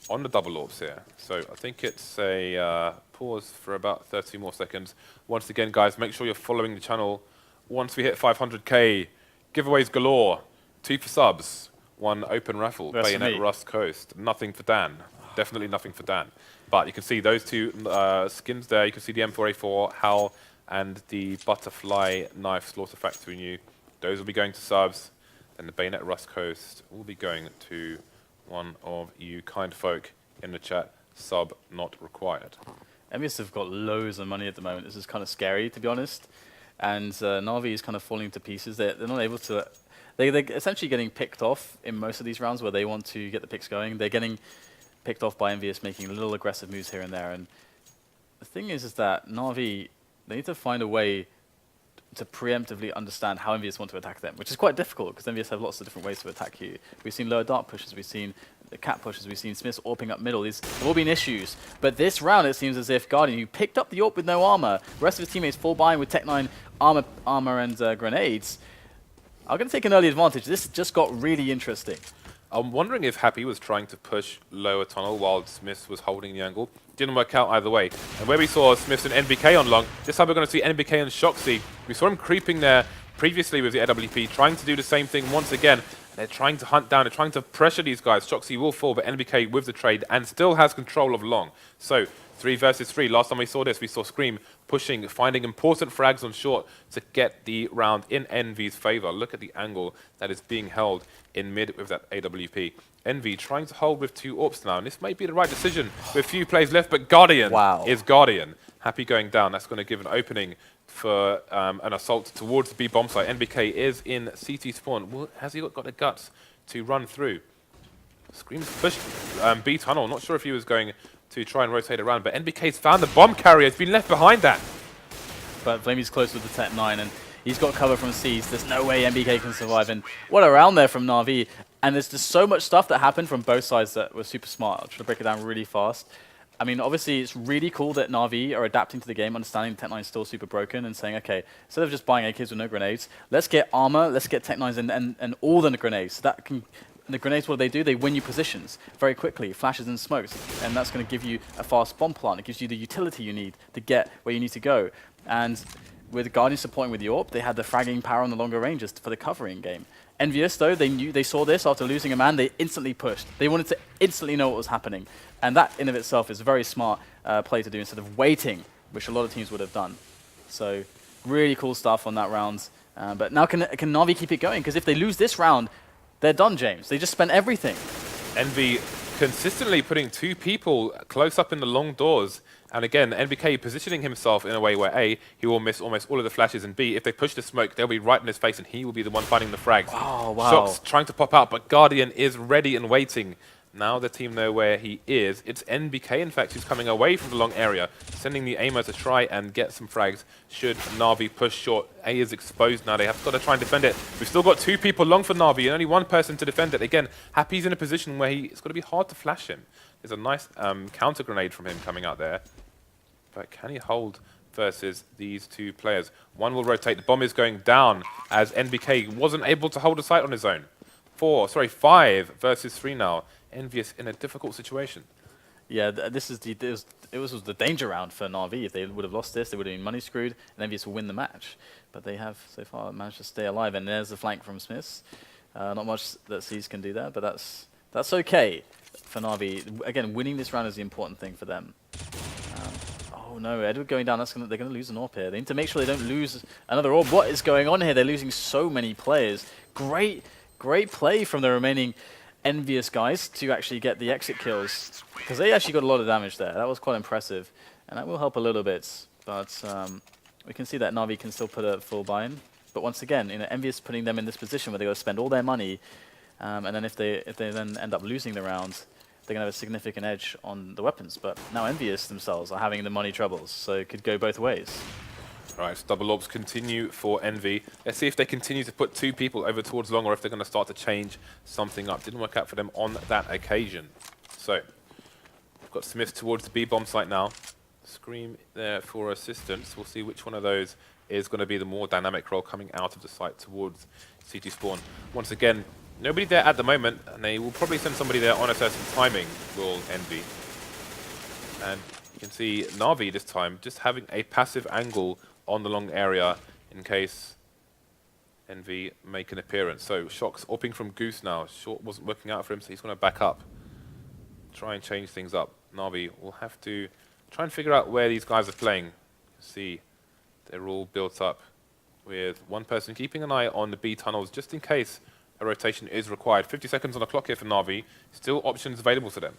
on the double orbs here. So I think it's a pause for about 30 more seconds. Once again, guys, make sure you're following the channel. Once we hit 500k, giveaways galore, 2 for subs, 1 open raffle, Bayonet Rust Coast. Nothing for Dan. Definitely nothing for Dan. But you can see those 2 skins there. You can see the M4A4, HAL, and the Butterfly Knife Slaughter Factory new. Those will be going to subs. And the Bayonet Rust Coast will be going to one of you kind folk in the chat. Sub not required. EnVyUs have got loads of money at the moment. This is kind of scary, to be honest. And NaVi is kind of falling to pieces. They're not able to... They're essentially getting picked off in most of these rounds where they want to get the picks going. They're getting picked off by EnVyUs, making little aggressive moves here and there. And the thing is that NaVi, they need to find a way to preemptively understand how EnVyUs want to attack them, which is quite difficult because EnVyUs have lots of different ways to attack you. We've seen lower dart pushes, we've seen the cat pushes, we've seen Smiths AWPing up middle. These have all been issues. But this round, it seems as if Guardian, who picked up the AWP with no armor, the rest of his teammates fall behind with Tech 9 armor and grenades, are going to take an early advantage. This just got really interesting. I'm wondering if Happy was trying to push lower tunnel while Smith was holding the angle. Didn't work out either way. And where we saw Smith and NBK on long, this time we're going to see NBK and Shoxy. We saw him creeping there previously with the AWP, trying to do the same thing once again. They're trying to hunt down, they're trying to pressure these guys. Shoxy will fall, but NBK with the trade and still has control of long. So 3 versus 3. Last time we saw this, we saw Scream pushing, finding important frags on short to get the round in Envy's favor. Look at the angle that is being held in mid with that AWP. Envy trying to hold with 2 AWPs now, and this may be the right decision with few plays left, but Guardian is Guardian. Happy going down. That's going to give an opening for an assault towards the B bomb site. NBK is in CT spawn. Well, has he got the guts to run through? Scream's pushed B tunnel. Not sure if he was going to try and rotate around, but NBK's found the bomb carrier. He's been left behind that. But Flamey's close with the Tech 9, and he's got cover from C's. There's no way NBK can survive. And what a round there from NaVi. And there's just so much stuff that happened from both sides that was super smart. I'll try to break it down really fast. I mean, obviously, it's really cool that NaVi are adapting to the game, understanding Tech 9 is still super broken, and saying, okay, instead of just buying AKs with no grenades, let's get armor, let's get Tech 9s and all the grenades. So that can... The grenades, what do? They win you positions very quickly, flashes and smokes, and that's going to give you a fast bomb plant. It gives you the utility you need to get where you need to go. And with Guardian supporting with the AWP, they had the fragging power on the longer ranges for the covering game. EnVyUs, though, they saw this after losing a man, they instantly pushed. They wanted to instantly know what was happening. And that in of itself is a very smart play to do instead of waiting, which a lot of teams would have done. So really cool stuff on that round. But now can NaVi keep it going? Because if they lose this round, they're done, James. They just spent everything. Envy consistently putting 2 people close up in the long doors. And again, NBK positioning himself in a way where A, he will miss almost all of the flashes, and B, if they push the smoke, they'll be right in his face and he will be the one finding the frags. Oh, wow. Shots trying to pop out, but Guardian is ready and waiting. Now the team know where he is. It's NBK, in fact, who's coming away from the long area, sending the aimer to try and get some frags should NaVi push short. A is exposed now. They have got to try and defend it. We've still got 2 people long for NaVi and only 1 person to defend it. Again, Happy's in a position where it's going to be hard to flash him. is a nice counter grenade from him coming out there. But can he hold versus these two players? One will rotate. The bomb is going down as NBK wasn't able to hold a site on his own. 5 versus 3 now. EnVyUs in a difficult situation. Yeah, this is it was the danger round for NaVi. If they would have lost this, they would have been money screwed, and EnVyUs will win the match. But they have so far managed to stay alive. And there's the flank from Smiths. Not much that C's can do there, but that's okay for NaVi. Again, winning this round is the important thing for them. Oh no, Edward going down. They're going to lose an AWP here. They need to make sure they don't lose another AWP. What is going on here? They're losing so many players. Great play from the remaining EnVyUs guys to actually get the exit kills, because they actually got a lot of damage there. That was quite impressive, and that will help a little bit. But we can see that NaVi can still put a full buy-in. But once again, EnVyUs putting them in this position where they got to spend all their money, and then if they then end up losing the round, they're going to have a significant edge on the weapons. But now EnVyUs themselves are having the money troubles, so it could go both ways. Right, so double orbs continue for Envy. Let's see if they continue to put 2 people over towards long, or if they're going to start to change something up. Didn't work out for them on that occasion. So, we've got Smith towards the B-bomb site now. Scream there for assistance. We'll see which one of those is going to be the more dynamic role coming out of the site towards CT spawn. Once again, nobody there at the moment, and they will probably send somebody there on a certain timing, will Envy. And you can see NaVi this time just having a passive angle on the long area in case Envy make an appearance. So Shock's opping from Goose now. Short wasn't working out for him, so he's going to back up. Try and change things up. NaVi will have to try and figure out where these guys are playing. See, they're all built up with one person keeping an eye on the B tunnels just in case a rotation is required. 50 seconds on the clock here for NaVi. Still options available to them.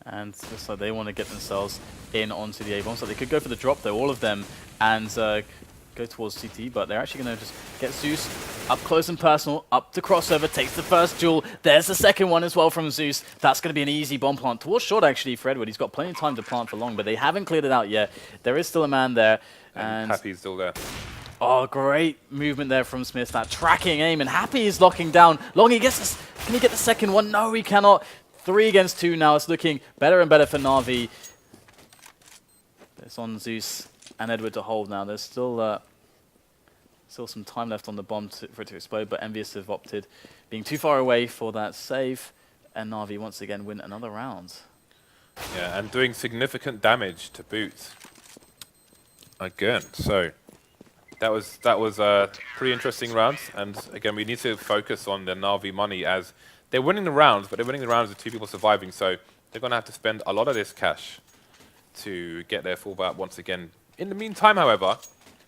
And looks like they want to get themselves in onto the A-bomb. So they could go for the drop, though, all of them, and go towards CT. But they're actually going to just get Zeus up close and personal, up to crossover, takes the first duel. There's the second one as well from Zeus. That's going to be an easy bomb plant towards short, actually, for Edward. He's got plenty of time to plant for long, but they haven't cleared it out yet. There is still a man there. And Happy's still there. Oh, great movement there from Smith. That tracking aim, and Happy is locking down. Long, he gets this. Can he get the second one? No, he cannot. 3 against 2 now. It's looking better and better for NaVi. It's on Zeus and Edward to hold now. There's still some time left on the bomb for it to explode, but EnVyUs have opted being too far away for that save, and NaVi once again win another round. Yeah, and doing significant damage to boot. Again, so that was a pretty interesting round, and again we need to focus on the NaVi money as they're winning the rounds, but they're winning the rounds with 2 people surviving, so they're going to have to spend a lot of this cash to get their full buy-up once again. In the meantime, however,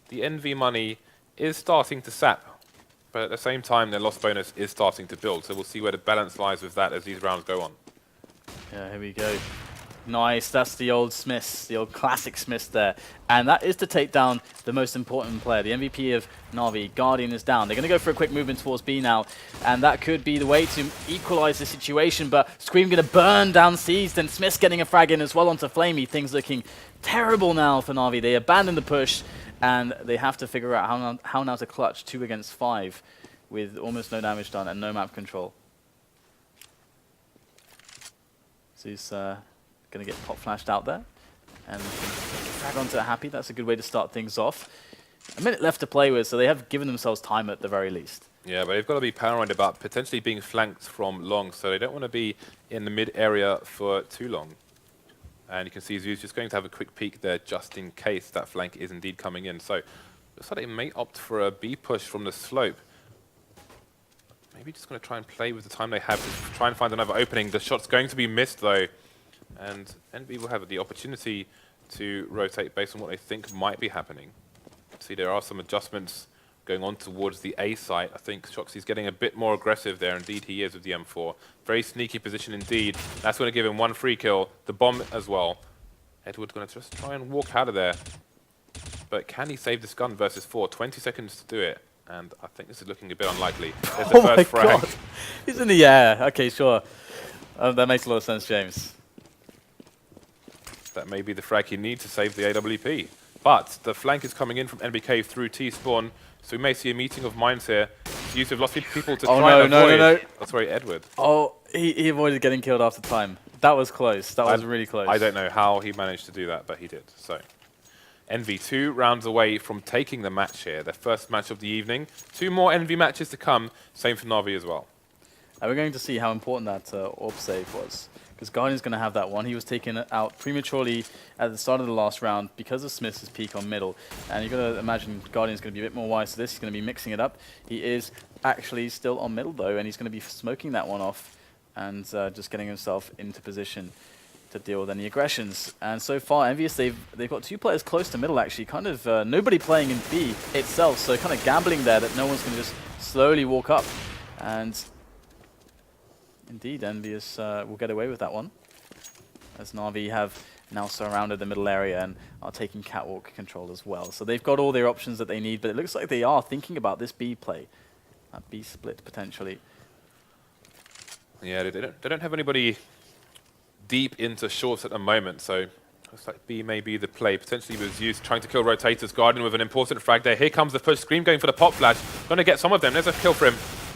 the NV money is starting to sap, but at the same time their loss bonus is starting to build, so we'll see where the balance lies with that as these rounds go on. Yeah, here we go. Nice, that's the old Smiths, the old classic Smiths there. And that is to take down the most important player. The MVP of NaVi, Guardian, is down. They're going to go for a quick movement towards B now, and that could be the way to equalize the situation, but Scream going to burn down Seized, and Smith's getting a frag in as well onto Flamey. Things looking terrible now for NaVi. They abandon the push, and they have to figure out how now to clutch 2 against 5 with almost no damage done and no map control. Zeus going to get pop flashed out there, and frag onto Happy. That's a good way to start things off. A minute left to play with, so they have given themselves time at the very least. Yeah, but they've got to be paranoid about potentially being flanked from long, so they don't want to be in the mid area for too long. And you can see Zeus just going to have a quick peek there just in case that flank is indeed coming in. So looks like they may opt for a B push from the slope. Maybe just going to try and play with the time they have to try and find another opening. The shot's going to be missed though, and NB will have the opportunity to rotate based on what they think might be happening. See, there are some adjustments going on towards the A site. I think Shoxy's getting a bit more aggressive there. Indeed, he is with the M4. Very sneaky position indeed. That's going to give him 1 free kill. The bomb as well. Edward's going to just try and walk out of there. But can he save this gun versus 4? 20 seconds to do it. And I think this is looking a bit unlikely. There's the first frag. God. He's in the air. Okay, sure. That makes a lot of sense, James. That may be the frag he needs to save the AWP. But the flank is coming in from NBK through T-spawn, so we may see a meeting of minds here. Use have lost people to try and avoid. No. Oh, sorry, Edward. Oh, he avoided getting killed after time. That was close. That was really close. I don't know how he managed to do that, but he did. So, EnVy 2 rounds away from taking the match here. Their first match of the evening. 2 more EnVy matches to come. Same for NaVi as well. And we're going to see how important that orb save was. Because Guardian's going to have that one. He was taken out prematurely at the start of the last round because of Smith's peak on middle. And you've got to imagine Guardian's going to be a bit more wise to this. He's going to be mixing it up. He is actually still on middle, though, and he's going to be smoking that one off and just getting himself into position to deal with any aggressions. And so far, EnVyUs, they've got 2 players close to middle, actually. Kind of nobody playing in B itself, so kind of gambling there that no one's going to just slowly walk up. And indeed, EnVyUs will get away with that one, as NaVi have now surrounded the middle area and are taking catwalk control as well. So they've got all their options that they need, but it looks like they are thinking about this B play, that B split potentially. Yeah, they don't have anybody deep into shorts at the moment, so looks like B may be the play. Potentially was used trying to kill rotators. Guardian with an important frag there. Here comes the push. Scream going for the pop flash. Going to get some of them. There's a kill for him.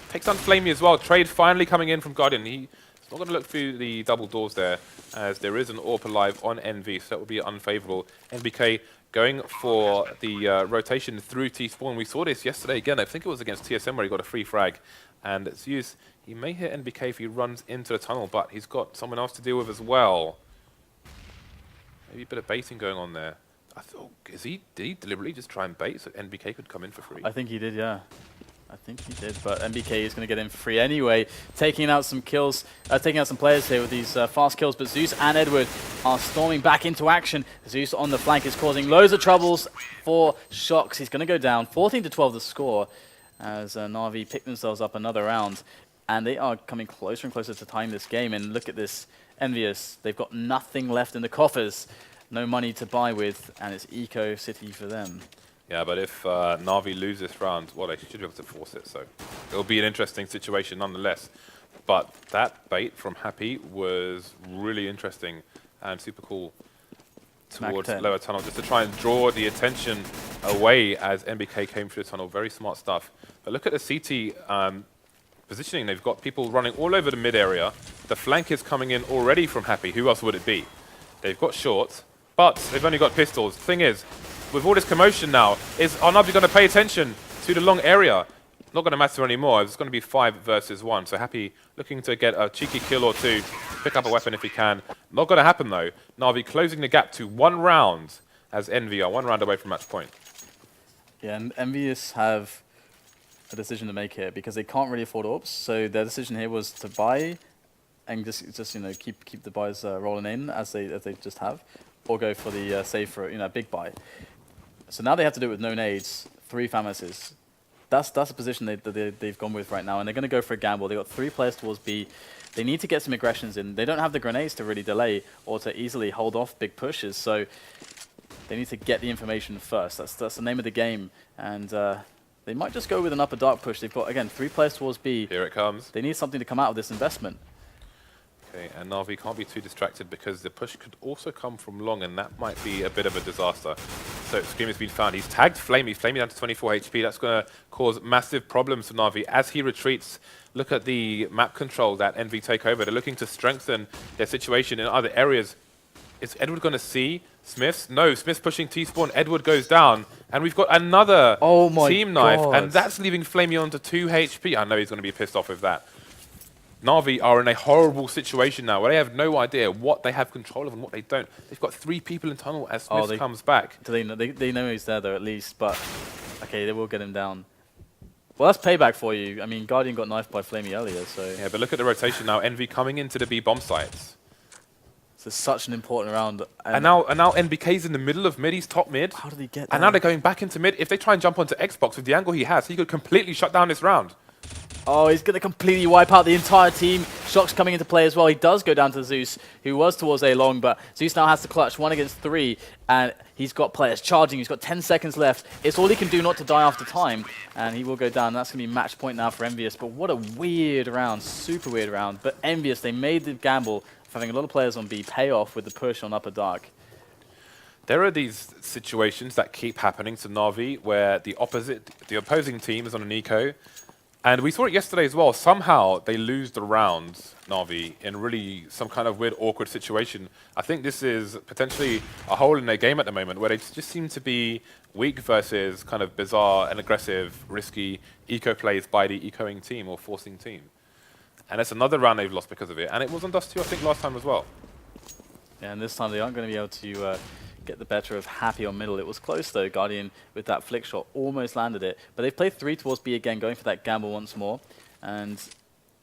Takes down Flamey as well. Trade finally coming in from Guardian. He's not going to look through the double doors there, as there is an AWP alive on EnVy, so that would be unfavorable. NBK going for the rotation through T-Spawn. We saw this yesterday again. I think it was against TSM where he got a free frag. And it's used. He may hit NBK if he runs into the tunnel, but he's got someone else to deal with as well. Maybe a bit of baiting going on there. I thought, did he deliberately just try and bait so NBK could come in for free? I think he did, yeah. I think he did, but NBK is going to get in for free anyway, taking out some kills, taking out some players here with these fast kills, but Zeus and Edward are storming back into action. Zeus on the flank is causing loads of troubles for Shox. He's going to go down, 14-12 the score, as NaVi pick themselves up another round, and they are coming closer and closer to tying this game. And look at this, EnVyUs, they've got nothing left in the coffers, no money to buy with, and it's Eco City for them. Yeah, but if NaVi lose this round, well, they should be able to force it, so it'll be an interesting situation nonetheless. But that bait from Happy was really interesting and super cool towards lower tunnel, just to try and draw the attention away as NBK came through the tunnel. Very smart stuff. But look at the CT positioning. They've got people running all over the mid area. The flank is coming in already from Happy. Who else would it be? They've got short, but they've only got pistols. Thing is, with all this commotion now, is NaVi going to pay attention to the long area? Not going to matter anymore. It's going to be 5 versus 1. So Happy looking to get a cheeky kill or 2, pick up a weapon if he can. Not going to happen though. NaVi closing the gap to 1 round as EnVy are 1 round away from match point. Yeah, and EnVyUs have a decision to make here because they can't really afford orbs. So their decision here was to buy and just you know keep the buys rolling in as they just have, or go for the save for big buy. So now they have to do it with no nades, 3 FAMASs. That's a position they've gone with right now, and they're going to go for a gamble. They've got 3 players towards B. They need to get some aggressions in. They don't have the grenades to really delay or to easily hold off big pushes, so they need to get the information first. That's the name of the game, and they might just go with an upper dark push. They've got, again, 3 players towards B. Here it comes. They need something to come out of this investment. Okay, and NaVi can't be too distracted because the push could also come from long, and that might be a bit of a disaster. So Scream has been found. He's tagged Flamey. Flamey down to 24 HP. That's going to cause massive problems for NaVi as he retreats. Look at the map control that EnVy take over. They're looking to strengthen their situation in other areas. Is Edward going to see Smiths? No, Smiths pushing T-Spawn. Edward goes down. And we've got another team knife, and that's leaving Flamey onto 2 HP. I know he's going to be pissed off with that. NaVi are in a horrible situation now where they have no idea what they have control of and what they don't. They've got 3 people in tunnel as Smith comes back. Do they know he's there though at least, but okay, they will get him down. Well, that's payback for you. I mean, Guardian got knifed by Flamey earlier, so... Yeah, but look at the rotation now. EnVy coming into the B bomb sites. This is such an important round. And now NBK's in the middle of mid. He's top mid. How did he get there? And now they're going back into mid. If they try and jump onto Xbox with the angle he has, he could completely shut down this round. Oh, he's going to completely wipe out the entire team. Shox coming into play as well. He does go down to Zeus, who was towards A long, but Zeus now has to clutch 1 against 3, and he's got players charging. He's got 10 seconds left. It's all he can do not to die after time, and he will go down. That's going to be match point now for EnVyUs, but what a weird round, super weird round. But EnVyUs, they made the gamble of having a lot of players on B pay off with the push on upper dark. There are these situations that keep happening to NaVi where the opposing team is on an eco. And we saw it yesterday as well. Somehow they lose the rounds, NaVi, in really some kind of weird, awkward situation. I think this is potentially a hole in their game at the moment where they just seem to be weak versus kind of bizarre and aggressive, risky eco plays by the ecoing team or forcing team. And it's another round they've lost because of it. And it was on Dust 2, I think, last time as well. Yeah, and this time they aren't going to be able to get the better of Happy on middle. It was close though. Guardian with that flick shot almost landed it. But they've played 3 towards B again, going for that gamble once more, and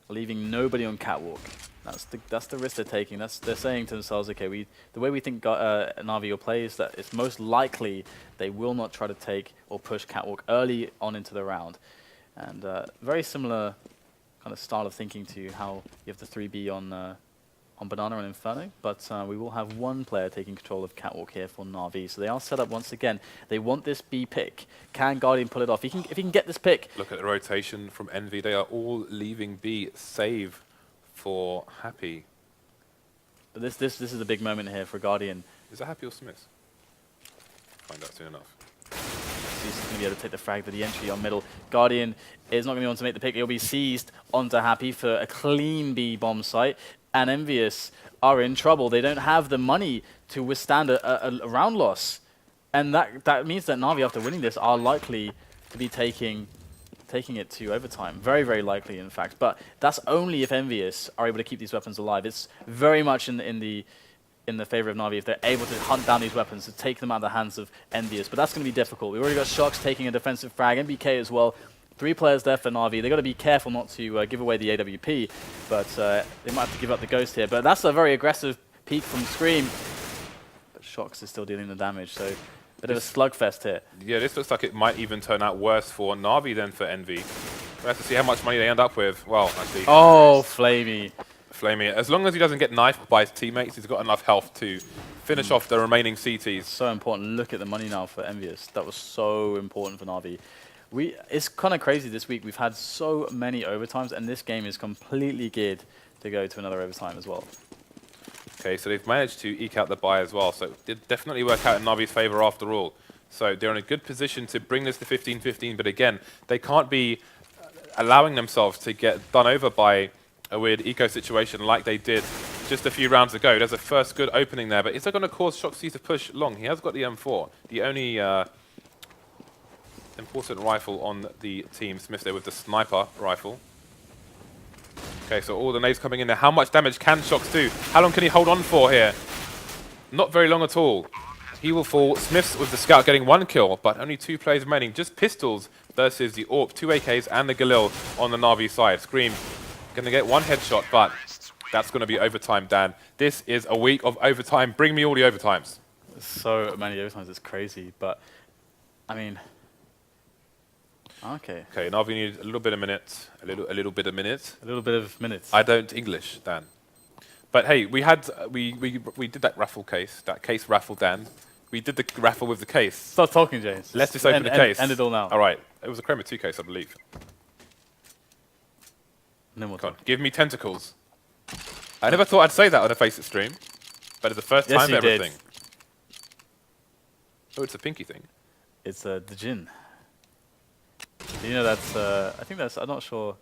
leaving nobody on catwalk. That's the risk they're taking. They're saying to themselves, okay, the way we think NaVi will play is that it's most likely they will not try to take or push catwalk early on into the round. And very similar kind of style of thinking to how you have the 3B on Banana and Inferno, but we will have one player taking control of catwalk here for NaVi. So they are set up once again. They want this B pick. Can Guardian pull it off? If he can get this pick. Look at the rotation from EnVy. They are all leaving B, save for Happy. But this is a big moment here for Guardian. Is that Happy or Smith? Find out soon enough. He's going to be able to take the frag to the entry on middle. Guardian is not going to be able to make the pick. He'll be seized onto Happy for a clean B bomb site. And EnVyUs are in trouble. They don't have the money to withstand a round loss. And that means that NaVi, after winning this, are likely to be taking it to overtime. Very, very likely, in fact. But that's only if EnVyUs are able to keep these weapons alive. It's very much in the favor of NaVi if they're able to hunt down these weapons, to take them out of the hands of EnVyUs. But that's going to be difficult. We've already got Shox taking a defensive frag, MBK as well. 3 players there for NaVi. They've got to be careful not to give away the AWP, but they might have to give up the Ghost here. But that's a very aggressive peek from Scream. But Shox is still dealing the damage, so a bit of a slugfest here. Yeah, this looks like it might even turn out worse for NaVi than for EnVy. We have to see how much money they end up with. Well, actually. Oh, Flamey. Flamey. As long as he doesn't get knifed by his teammates, he's got enough health to finish off the remaining CTs. So important. Look at the money now for EnVyUs. That was so important for NaVi. It's kind of crazy this week. We've had so many overtimes, and this game is completely geared to go to another overtime as well. Okay, so they've managed to eke out the buy as well, so it did definitely work out in NaVi's favor after all. So they're in a good position to bring this to 15-15, but again, they can't be allowing themselves to get done over by a weird eco situation like they did just a few rounds ago. There's a first good opening there, but is that going to cause Shoxy to push long? He has got the M4, the only important rifle on the team. Smith there with the sniper rifle. Okay, so all the nades coming in there. How much damage can Shox do? How long can he hold on for here? Not very long at all. He will fall. Smith's with the scout getting 1 kill, but only 2 players remaining. Just pistols versus the AWP, 2 AKs and the Galil on the NaVi side. Scream going to get 1 headshot, but that's going to be overtime, Dan. This is a week of overtime. Bring me all the overtimes. So many overtimes, it's crazy, but I mean... Okay. Okay, now we need a little bit of minutes. A little bit of minutes. A little bit of minutes. I don't English, Dan. But hey, we did that raffle case, that case raffle, Dan. We did the raffle with the case. Stop talking, James. Let's just open the case. End it all now. All right. It was a Chroma 2 case, I believe. No more Come on, give me tentacles. I never thought I'd say that on a Faceit stream, but it's the first time everything. Oh, it's a pinky thing. It's the Jinn. You know, that's, I think that's, I'm not sure.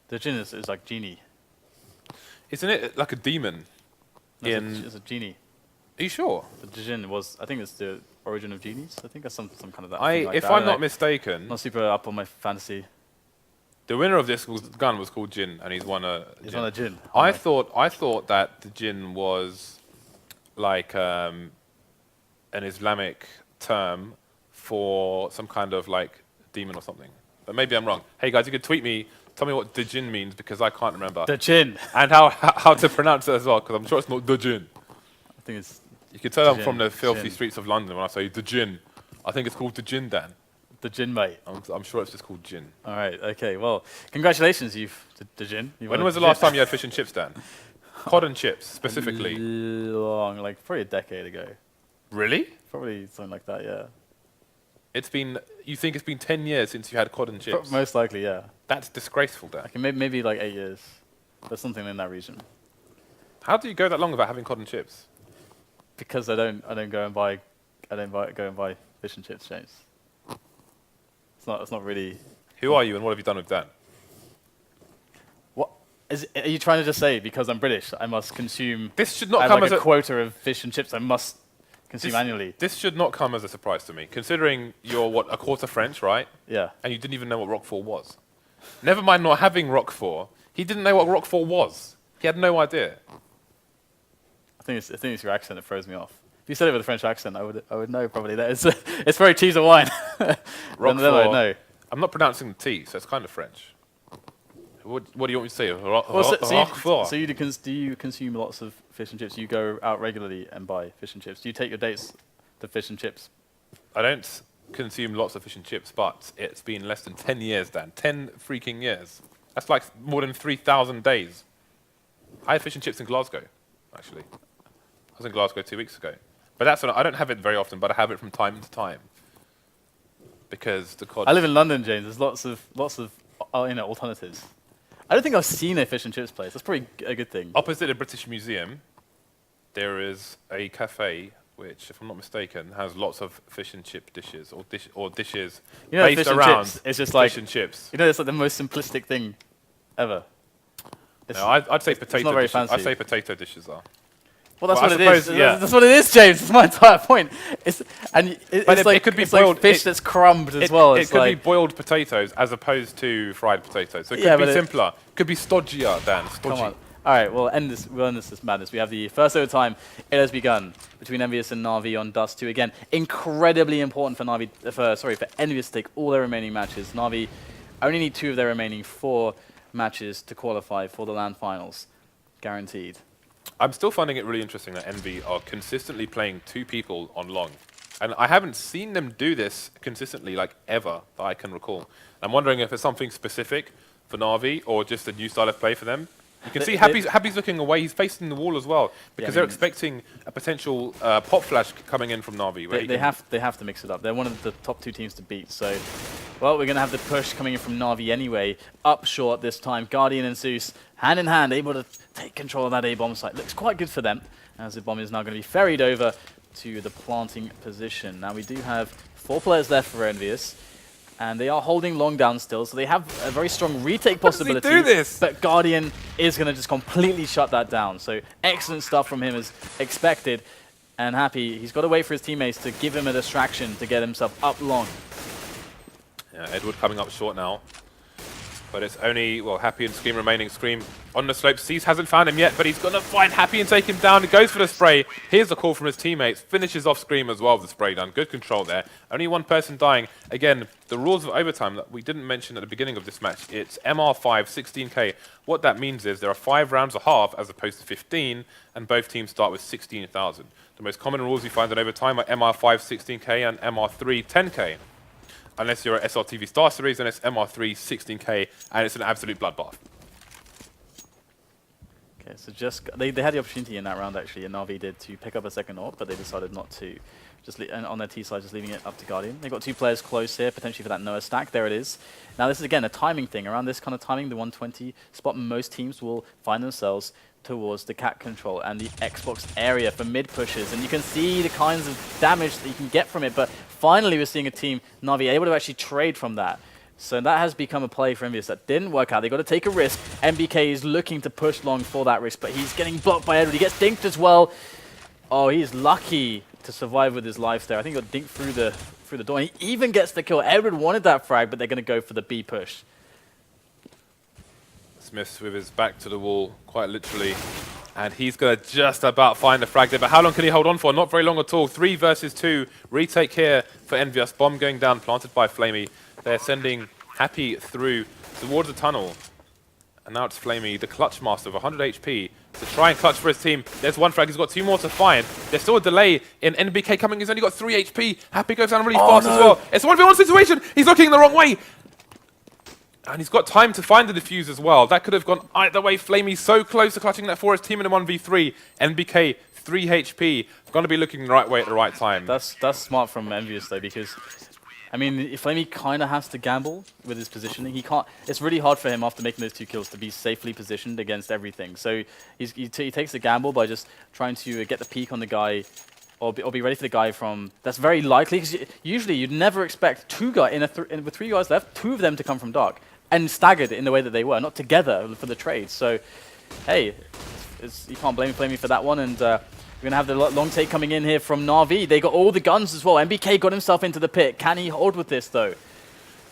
The Jinn is like genie. Isn't it like a demon? No, it's a genie. Are you sure? The Jinn was, I think it's the origin of genies. I think that's some kind of that thing like if that. I'm not mistaken, not super up on my fantasy. The winner of this gun was called Jinn, and he's won a He's won a Jinn. I thought that the Jinn was like an Islamic term for some kind of like demon or something. But maybe I'm wrong. Hey guys, you could tweet me, tell me what the Jinn means, because I can't remember. The Jinn. And how to pronounce it as well, because I'm sure it's not the Jinn. I think it's... You can tell I'm from the filthy streets of London when I say the Jinn. I think it's called the Jinn, Dan. The Jinn, mate. I'm sure it's just called Jinn. All right, okay. Well, congratulations, the Jinn. When was the last time you had fish and chips, Dan? Cod and chips, specifically. Long, like probably a decade ago. Really? Probably something like that, yeah. It's been, you think it's been 10 years since you had cod and chips? Most likely, yeah. That's disgraceful, Dan. Okay, maybe like 8 years. But something in that region. How do you go that long without having cod and chips? Because I don't go and buy fish and chips, James. It's not really. Who are you and what have you done with that? What are you trying to just say? Because I'm British, I must consume. This should not come like as a quota of fish and chips. I must consume annually. This should not come as a surprise to me, considering you're a quarter French, right? Yeah. And you didn't even know what Roquefort was. Never mind not having Roquefort. He didn't know what Roquefort was. He had no idea. I think it's your accent that throws me off. If you said it with a French accent, I would know probably that it's very cheese and wine. Roquefort. Then I'd know. I'm not pronouncing the T, so it's kind of French. What do you want me to say? Do you consume lots of fish and chips? You go out regularly and buy fish and chips. Do you take your dates to fish and chips? I don't consume lots of fish and chips, but it's been less than 10 years, Dan. 10 freaking years. That's like more than 3,000 days. I had fish and chips in Glasgow, actually. I was in Glasgow 2 weeks ago. But I don't have it very often, but I have it from time to time. Because the cod. I live in London, James. There's lots of alternatives. I don't think I've seen a fish and chips place. That's probably a good thing. Opposite the British Museum, there is a cafe which, if I'm not mistaken, has lots of fish and chip dishes or dishes based around it's just like fish and chips. You know, it's like the most simplistic thing ever. No, I'd say potato. It's not very dishes. fancy. I'd say potato dishes are. Well, that's Well, what I it is. suppose, yeah. That's what it is, James. That's my entire point. It's like it could be it's like boiled fish that's crumbed as well. It could be boiled potatoes as opposed to fried potatoes. So it could be simpler. It could be stodgier, Dan. Stodgy. Come on. All right, we'll end this madness. We have the first overtime. It has begun between EnVyUs and NaVi on Dust 2. Again, incredibly important for EnVyUs to take all their remaining matches. NaVi only need 2 of their remaining 4 matches to qualify for the LAN finals. Guaranteed. I'm still finding it really interesting that NV are consistently playing 2 people on long. And I haven't seen them do this consistently, like, ever, that I can recall. I'm wondering if it's something specific for NaVi or just a new style of play for them. You can see Happy's looking away. He's facing the wall as well because they're expecting a potential pop flash coming in from NaVi. They have to mix it up. They're one of the top 2 teams to beat. So, well, we're going to have the push coming in from NaVi anyway. Up short this time. Guardian and Zeus, hand in hand, able to take control of that A-bomb site. Looks quite good for them, as the bomb is now going to be ferried over to the planting position. Now, we do have 4 players left for EnVyUs. And they are holding long down still, so they have a very strong retake possibility. How does he do this? But Guardian is going to just completely shut that down. So excellent stuff from him as expected. And Happy, he's got to wait for his teammates to give him a distraction to get himself up long. Yeah, Edward coming up short now. But it's only, well, Happy and Scream remaining. Scream on the slope. Cease hasn't found him yet, but he's going to find Happy and take him down. He goes for the spray. Here's the call from his teammates. Finishes off Scream as well with the spray done. Good control there. Only 1 person dying. Again, the rules of overtime that we didn't mention at the beginning of this match. It's MR5, 16k. What that means is there are 5 rounds a half as opposed to 15, and both teams start with 16,000. The most common rules we find in overtime are MR5, 16k, and MR3, 10k. Unless you're at SRTV Star Series, then it's MR3, 16k, and it's an absolute bloodbath. Okay, so just they had the opportunity in that round actually, and NaVi did, to pick up a second AWP, but they decided not to. Just on their T side, just leaving it up to Guardian. They've got 2 players close here, potentially for that Noah stack. There it is. Now this is again a timing thing. Around this kind of timing, the 120 spot, most teams will find themselves towards the cat control and the Xbox area for mid pushes, and you can see the kinds of damage that you can get from it. But finally, we're seeing a team, NaVi, able to actually trade from that. So that has become a play for EnVyUs that didn't work out. They've got to take a risk. MBK is looking to push long for that risk, but he's getting blocked by Edward. He gets dinked as well. Oh, he's lucky to survive with his life there. I think he got dinked through the door. And he even gets the kill. Edward wanted that frag, but they're going to go for the B push. Smith with his back to the wall, quite literally. And he's going to just about find the frag there. But how long can he hold on for? Not very long at all. 3 versus 2. Retake here for EnVyUs. Bomb going down, planted by Flamey. They're sending Happy through towards the tunnel. And now it's Flamey, the clutch master of 100 HP, to try and clutch for his team. There's 1 frag. He's got 2 more to find. There's still a delay in NBK coming. He's only got 3 HP. Happy goes down really fast as well. It's a 1v1 situation. He's looking the wrong way. And he's got time to find the defuse as well. That could have gone either way. Flamey so close to clutching that for his team in a 1v3. NBK, 3 HP. Going to be looking the right way at the right time. That's smart from EnVyUs though, because I mean, Flamey kind of has to gamble with his positioning. He can't. It's really hard for him after making those 2 kills to be safely positioned against everything. So he takes the gamble by just trying to get the peek on the guy or be ready for the guy from. That's very likely because usually you'd never expect with 3 guys left, 2 of them to come from dark and staggered in the way that they were, not together for the trade. So, hey, you can't blame me for that one. And we're gonna have the long take coming in here from NaVi. They got all the guns as well. NBK got himself into the pit. Can he hold with this though?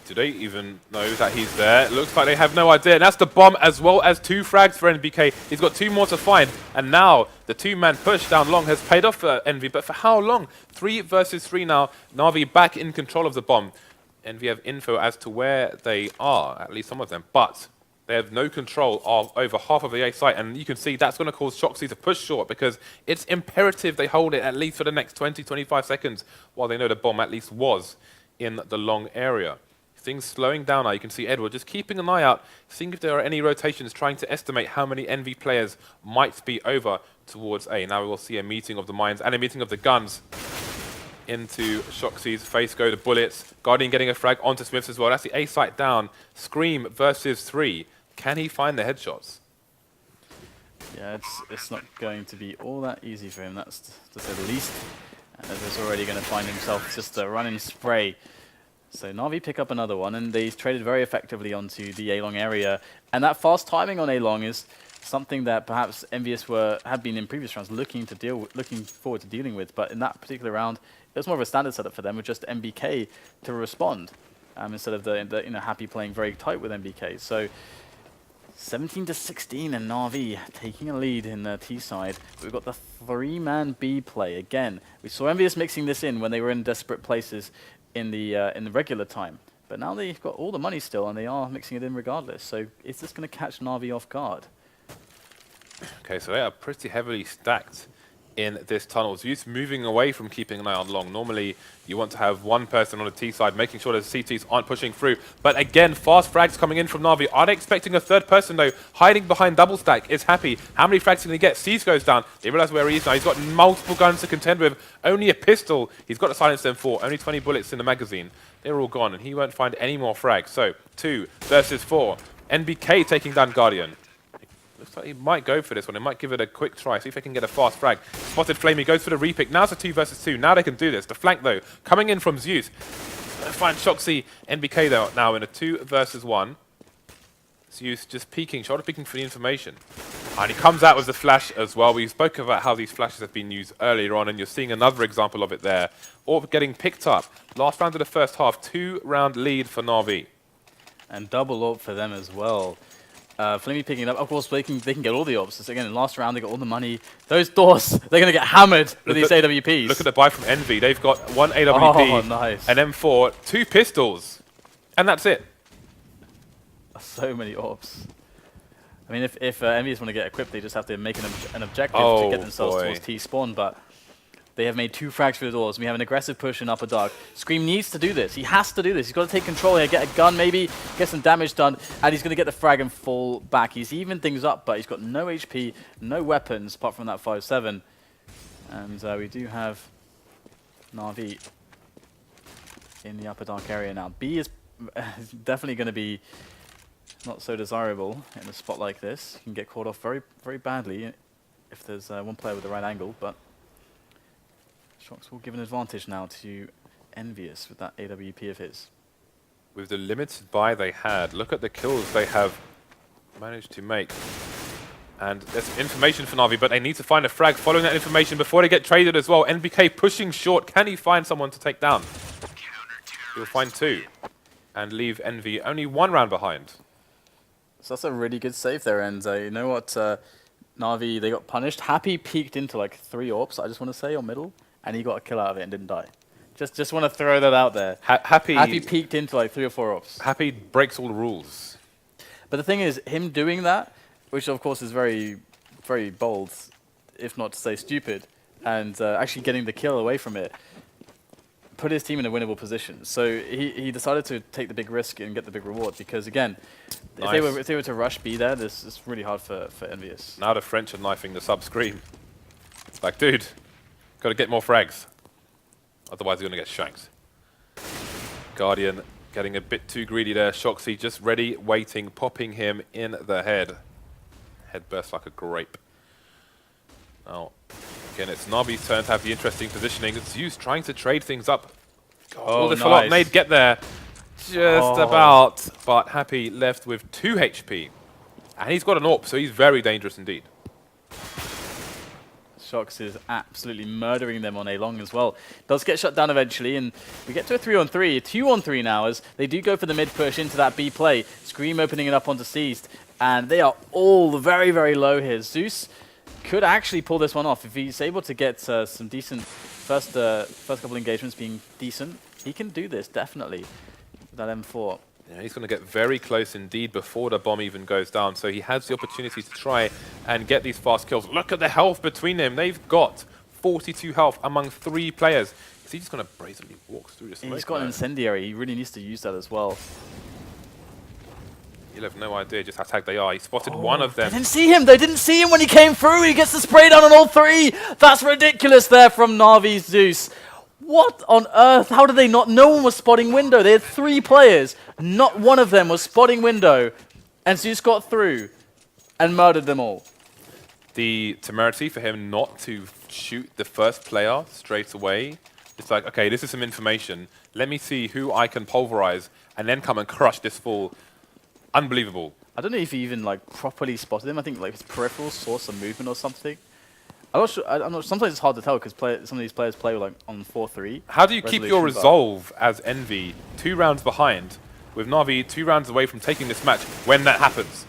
Do they even know that he's there? It looks like they have no idea. And that's the bomb as well as 2 frags for NBK. He's got 2 more to find. And now the 2-man push down long has paid off for EnVy. But for how long? 3 versus 3 now. NaVi back in control of the bomb. EnVy have info as to where they are, at least some of them. But they have no control of over half of the A site. And you can see that's going to cause Shoxy to push short because it's imperative they hold it at least for the next 20-25 seconds while they know the bomb at least was in the long area. Things slowing down now. You can see Edward just keeping an eye out, seeing if there are any rotations, trying to estimate how many EnVy players might be over towards A. Now we will see a meeting of the minds and a meeting of the guns into Shoxy's face. Go the bullets. Guardian getting a frag onto Smiths as well. That's the A site down. Scream versus 3. Can he find the headshots? Yeah, it's not going to be all that easy for him, that's to say the least. And Edward's already going to find himself just a running spray. So NaVi pick up another one, and they traded very effectively onto the A-long area. And that fast timing on A-long is something that perhaps EnVyUs had been in previous rounds looking forward to dealing with. But in that particular round, it was more of a standard setup for them with just NBK to respond instead of the Happy playing very tight with NBK. So 17-16, and NaVi taking a lead in the T side. We've got the 3-man B play again. We saw EnVyUs mixing this in when they were in desperate places in the regular time, but now they've got all the money still, and they are mixing it in regardless. So is this going to catch NaVi off guard? Okay, so they are pretty heavily stacked in this tunnel. EnVyUs moving away from keeping an eye on long. Normally, you want to have one person on the T side, making sure that the CTs aren't pushing through. But again, fast frags coming in from NaVi. Are they expecting a 3rd person, though? Hiding behind double stack is Happy. How many frags can he get? Seas goes down. They realize where he is now. He's got multiple guns to contend with. Only a pistol. He's got to silence them 4. Only 20 bullets in the magazine. They're all gone, and he won't find any more frags. So, 2 versus 4. NBK taking down Guardian. Looks like he might go for this one. He might give it a quick try, see if they can get a fast frag. Spotted Flamey goes for the repick. Now it's a 2 versus 2. Now they can do this. The flank, though, coming in from Zeus. Find Shoxy. NBK, though, now in a 2 versus 1. Zeus just peeking, shoulder peeking for the information. And he comes out with the flash as well. We spoke about how these flashes have been used earlier on, and you're seeing another example of it there. Orb getting picked up. Last round of the first half, 2-round lead for NaVi. And double orb for them as well. Flamey picking it up. Of course, they can get all the orbs. So again, in the last round, they got all the money. Those doors, they're going to get hammered with these AWPs. Look at the buy from EnVy. They've got 1 AWP, nice. an M4, 2 pistols, and that's it. So many orbs. I mean, if EnVyUs want to get equipped, they just have to make an objective to get themselves towards T-spawn, but they have made 2 frags for the doors. We have an aggressive push in upper dark. Scream needs to do this. He has to do this. He's got to take control here, get a gun maybe, get some damage done, and he's going to get the frag and fall back. He's even things up, but he's got no HP, no weapons, apart from that 5-7. And we do have NaVi in the upper dark area now. B is definitely going to be not so desirable in a spot like this. You can get caught off very, very badly if there's one player with the right angle, but Shox will give an advantage now to EnVyUs with that AWP of his. With the limited buy they had, look at the kills they have managed to make. And there's information for NaVi, but they need to find a frag following that information before they get traded as well. NBK pushing short. Can he find someone to take down? He'll find 2 and leave EnVy only 1 round behind. So that's a really good save there, and you know what? NaVi, they got punished. Happy peeked into like 3 orbs, I just want to say, or middle. And he got a kill out of it and didn't die. Just want to throw that out there. Happy peeked into like 3 or 4 ops. Happy breaks all the rules. But the thing is, him doing that, which of course is very, very bold, if not to say stupid, and actually getting the kill away from it, put his team in a winnable position. So he decided to take the big risk and get the big reward because, again, if they were to rush B there, this is really hard for EnVyUs. Now the French are knifing the sub-scream. It's like, dude, got to get more frags. Otherwise, you're going to get shanked. Guardian getting a bit too greedy there. Shoxy just ready, waiting, popping him in the head. Head bursts like a grape. Now, Again, it's NaVi's turn to have the interesting positioning. Zeus trying to trade things up. God, Oh, will this nice. nade get there? Just about, but Happy left with 2 HP. And he's got an AWP, so he's very dangerous indeed. Shox is absolutely murdering them on A long as well. Does get shut down eventually, and we get to a 3-on-3, a 2-on-3 now as they do go for the mid push into that B play. Scream opening it up onto Seized, and they are all very, very low here. Zeus could actually pull this one off if he's able to get some decent first couple engagements being decent. He can do this definitely. That M4. Yeah, he's going to get very close indeed before the bomb even goes down, so he has the opportunity to try and get these fast kills. Look at the health between them. They've got 42 health among 3 players. Is he just going to brazenly walk through this? He's got an incendiary. He really needs to use that as well. You'll have no idea just how tagged they are. He spotted one of them. They didn't see him. They didn't see him when he came through. He gets the spray down on all 3. That's ridiculous there from NaVi's Zeus. What on earth? How did they not? No one was spotting window. They had 3 players. Not one of them was spotting window. And Zeus got through and murdered them all. The temerity for him not to shoot the first player straight away. It's like, okay, this is some information. Let me see who I can pulverize and then come and crush this full. Unbelievable. I don't know if he even like properly spotted him. I think like his peripherals saw some movement or something. I'm not sure. I'm not, sometimes it's hard to tell because some of these players play like on 4-3. How do you keep your resolve as EnVy 2 rounds behind, with NaVi 2 rounds away from taking this match when that happens?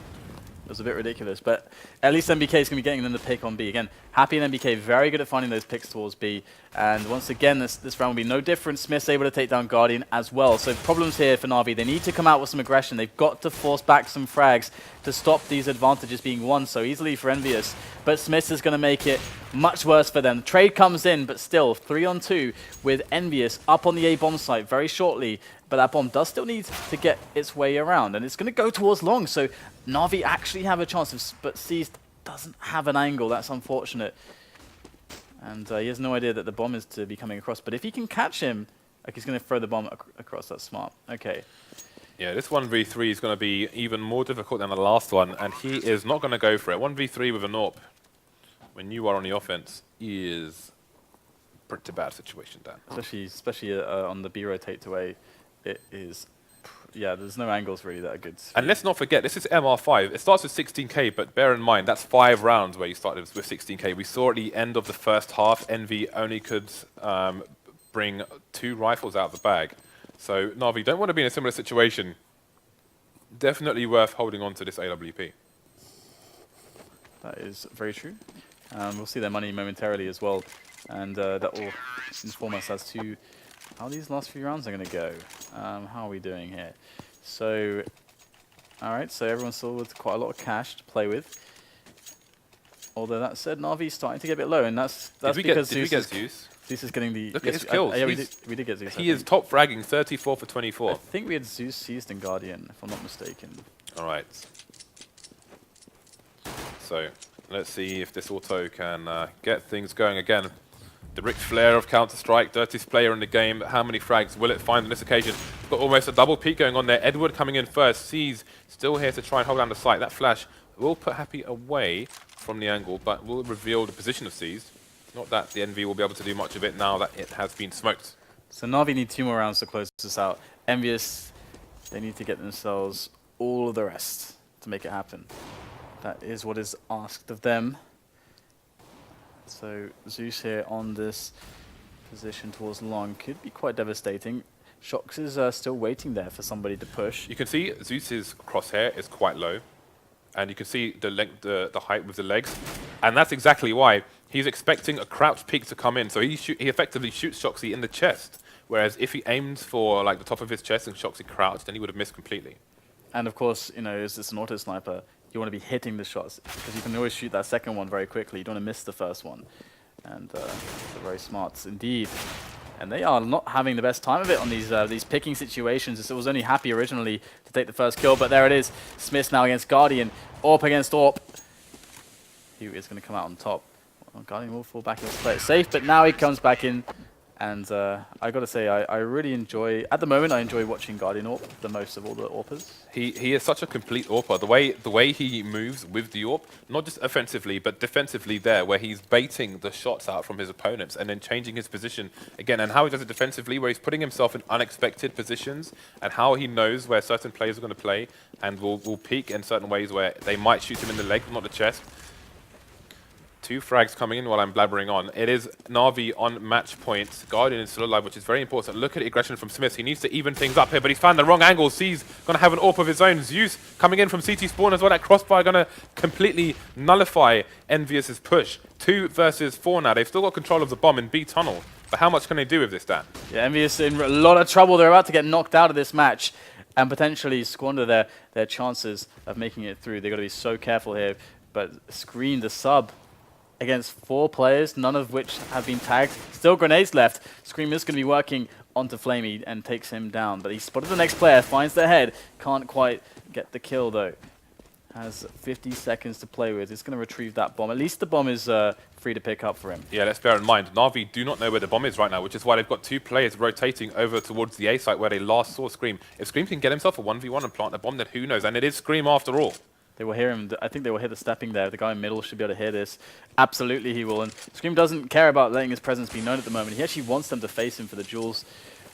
It was a bit ridiculous, but at least NBK is going to be getting them the pick on B. Again, Happy and NBK very good at finding those picks towards B. And once again, this round will be no different. Smith's able to take down Guardian as well. So problems here for NaVi. They need to come out with some aggression. They've got to force back some frags to stop these advantages being won so easily for EnVyUs. But Smiths is going to make it much worse for them. Trade comes in, but still 3-on-2 with EnVyUs up on the A bomb site very shortly. But that bomb does still need to get its way around, and it's going to go towards long. So NaVi actually have a chance, but Seized doesn't have an angle. That's unfortunate. And he has no idea that the bomb is to be coming across. But if he can catch him, like he's going to throw the bomb across. That's smart. Okay. Yeah, this 1v3 is going to be even more difficult than the last one, and he is not going to go for it. 1v3 with an AWP, when you are on the offense, is a pretty bad situation, Dan. Especially on the B rotate to A, it is. Yeah, there's no angles really that are good. And let's not forget, this is MR5. It starts with 16k, but bear in mind, that's 5 rounds where you started with 16k. We saw at the end of the first half, EnVy only could bring 2 rifles out of the bag. So, NaVi, don't want to be in a similar situation. Definitely worth holding on to this AWP. That is very true. We'll see their money momentarily as well. And that will inform us as to how these last few rounds are going to go. How are we doing here? So, alright, so everyone's still with quite a lot of cash to play with. Although that said, Navi's starting to get a bit low, and that's because did we get Zeus? Zeus is getting the... Look at his kills. Yeah, we did get Zeus. He is top fragging, 34 for 24. I think we had Zeus, Seized, and Guardian, if I'm not mistaken. Alright. So, let's see if this auto can get things going again. The Ric Flair of Counter-Strike, dirtiest player in the game. How many frags will it find on this occasion? Got almost a double peak going on there. Edward coming in first. Sees still here to try and hold down the site. That flash will put Happy away from the angle, but will reveal the position of Seized. Not that the EnVy will be able to do much of it now that it has been smoked. So NaVi need 2 more rounds to close this out. EnVyUs, they need to get themselves all of the rest to make it happen. That is what is asked of them. So Zeus here on this position towards long could be quite devastating. Shox is still waiting there for somebody to push. You can see Zeus's crosshair is quite low, and you can see the length, the height with the legs, and that's exactly why he's expecting a crouch peek to come in. So he effectively shoots Shoxy in the chest, whereas if he aimed for like the top of his chest and Shoxy crouched, then he would have missed completely. And of course, you know, as it's an auto sniper, you want to be hitting the shots because you can always shoot that second one very quickly. You don't want to miss the first one. And they're very smart indeed. And they are not having the best time of it on these picking situations. It was only Happy originally to take the first kill, but there it is. Smith now against Guardian. AWP against AWP. He is going to come out on top. Well, Guardian will fall back and play it safe, but now he comes back in And I got to say, I really enjoy, at the moment, I enjoy watching Guardian AWP the most of all the AWPers. He is such a complete AWPer. The way he moves with the AWP, not just offensively, but defensively there, where he's baiting the shots out from his opponents and then changing his position again. And how he does it defensively, where he's putting himself in unexpected positions, and how he knows where certain players are going to play and will peak in certain ways where they might shoot him in the leg, not the chest. 2 frags coming in while I'm blabbering on. It is NaVi on match point. Guardian is still alive, which is very important. Look at the aggression from Smith. He needs to even things up here, but he's found the wrong angle. C's going to have an AWP of his own. Zeus coming in from CT spawn as well. That crossfire going to completely nullify EnVyUs' push. 2 versus 4 now. They've still got control of the bomb in B tunnel. But how much can they do with this, Dan? Yeah, EnVyUs in a lot of trouble. They're about to get knocked out of this match and potentially squander their chances of making it through. They've got to be so careful here. But Scream, the sub, against 4 players, none of which have been tagged. Still grenades left. Scream is going to be working onto Flamey and takes him down. But he spotted the next player, finds the head. Can't quite get the kill, though. Has 50 seconds to play with. He's going to retrieve that bomb. At least the bomb is free to pick up for him. Yeah, let's bear in mind, NaVi do not know where the bomb is right now, which is why they've got 2 players rotating over towards the A site where they last saw Scream. If Scream can get himself a 1v1 and plant the bomb, then who knows? And it is Scream after all. They will hear him. I think they will hear the stepping there. The guy in middle should be able to hear this. Absolutely he will. And Scream doesn't care about letting his presence be known at the moment. He actually wants them to face him for the jewels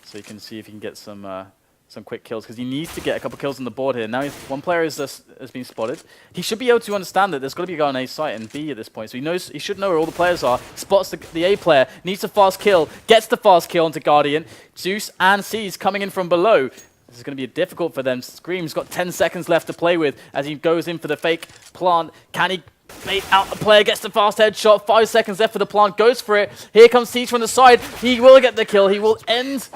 so he can see if he can get some quick kills, because he needs to get a couple kills on the board here. Now one player has been spotted. He should be able to understand that there's got to be a guy on A site and B at this point. So he should know where all the players are. Spots the A player, needs a fast kill, gets the fast kill onto Guardian. Zeus and C's coming in from below. This is going to be difficult for them. Scream's got 10 seconds left to play with as he goes in for the fake plant. Can he bait out the player? Gets the fast headshot. 5 seconds left for the plant. Goes for it. Here comes Siege from the side. He will get the kill. He will end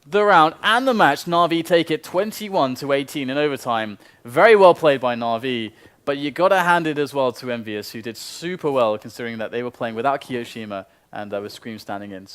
the round and the match. NaVi take it 21-18 in overtime. Very well played by NaVi. But you got to hand it as well to EnVyUs, who did super well considering that they were playing without Kiyoshima and with Scream standing in.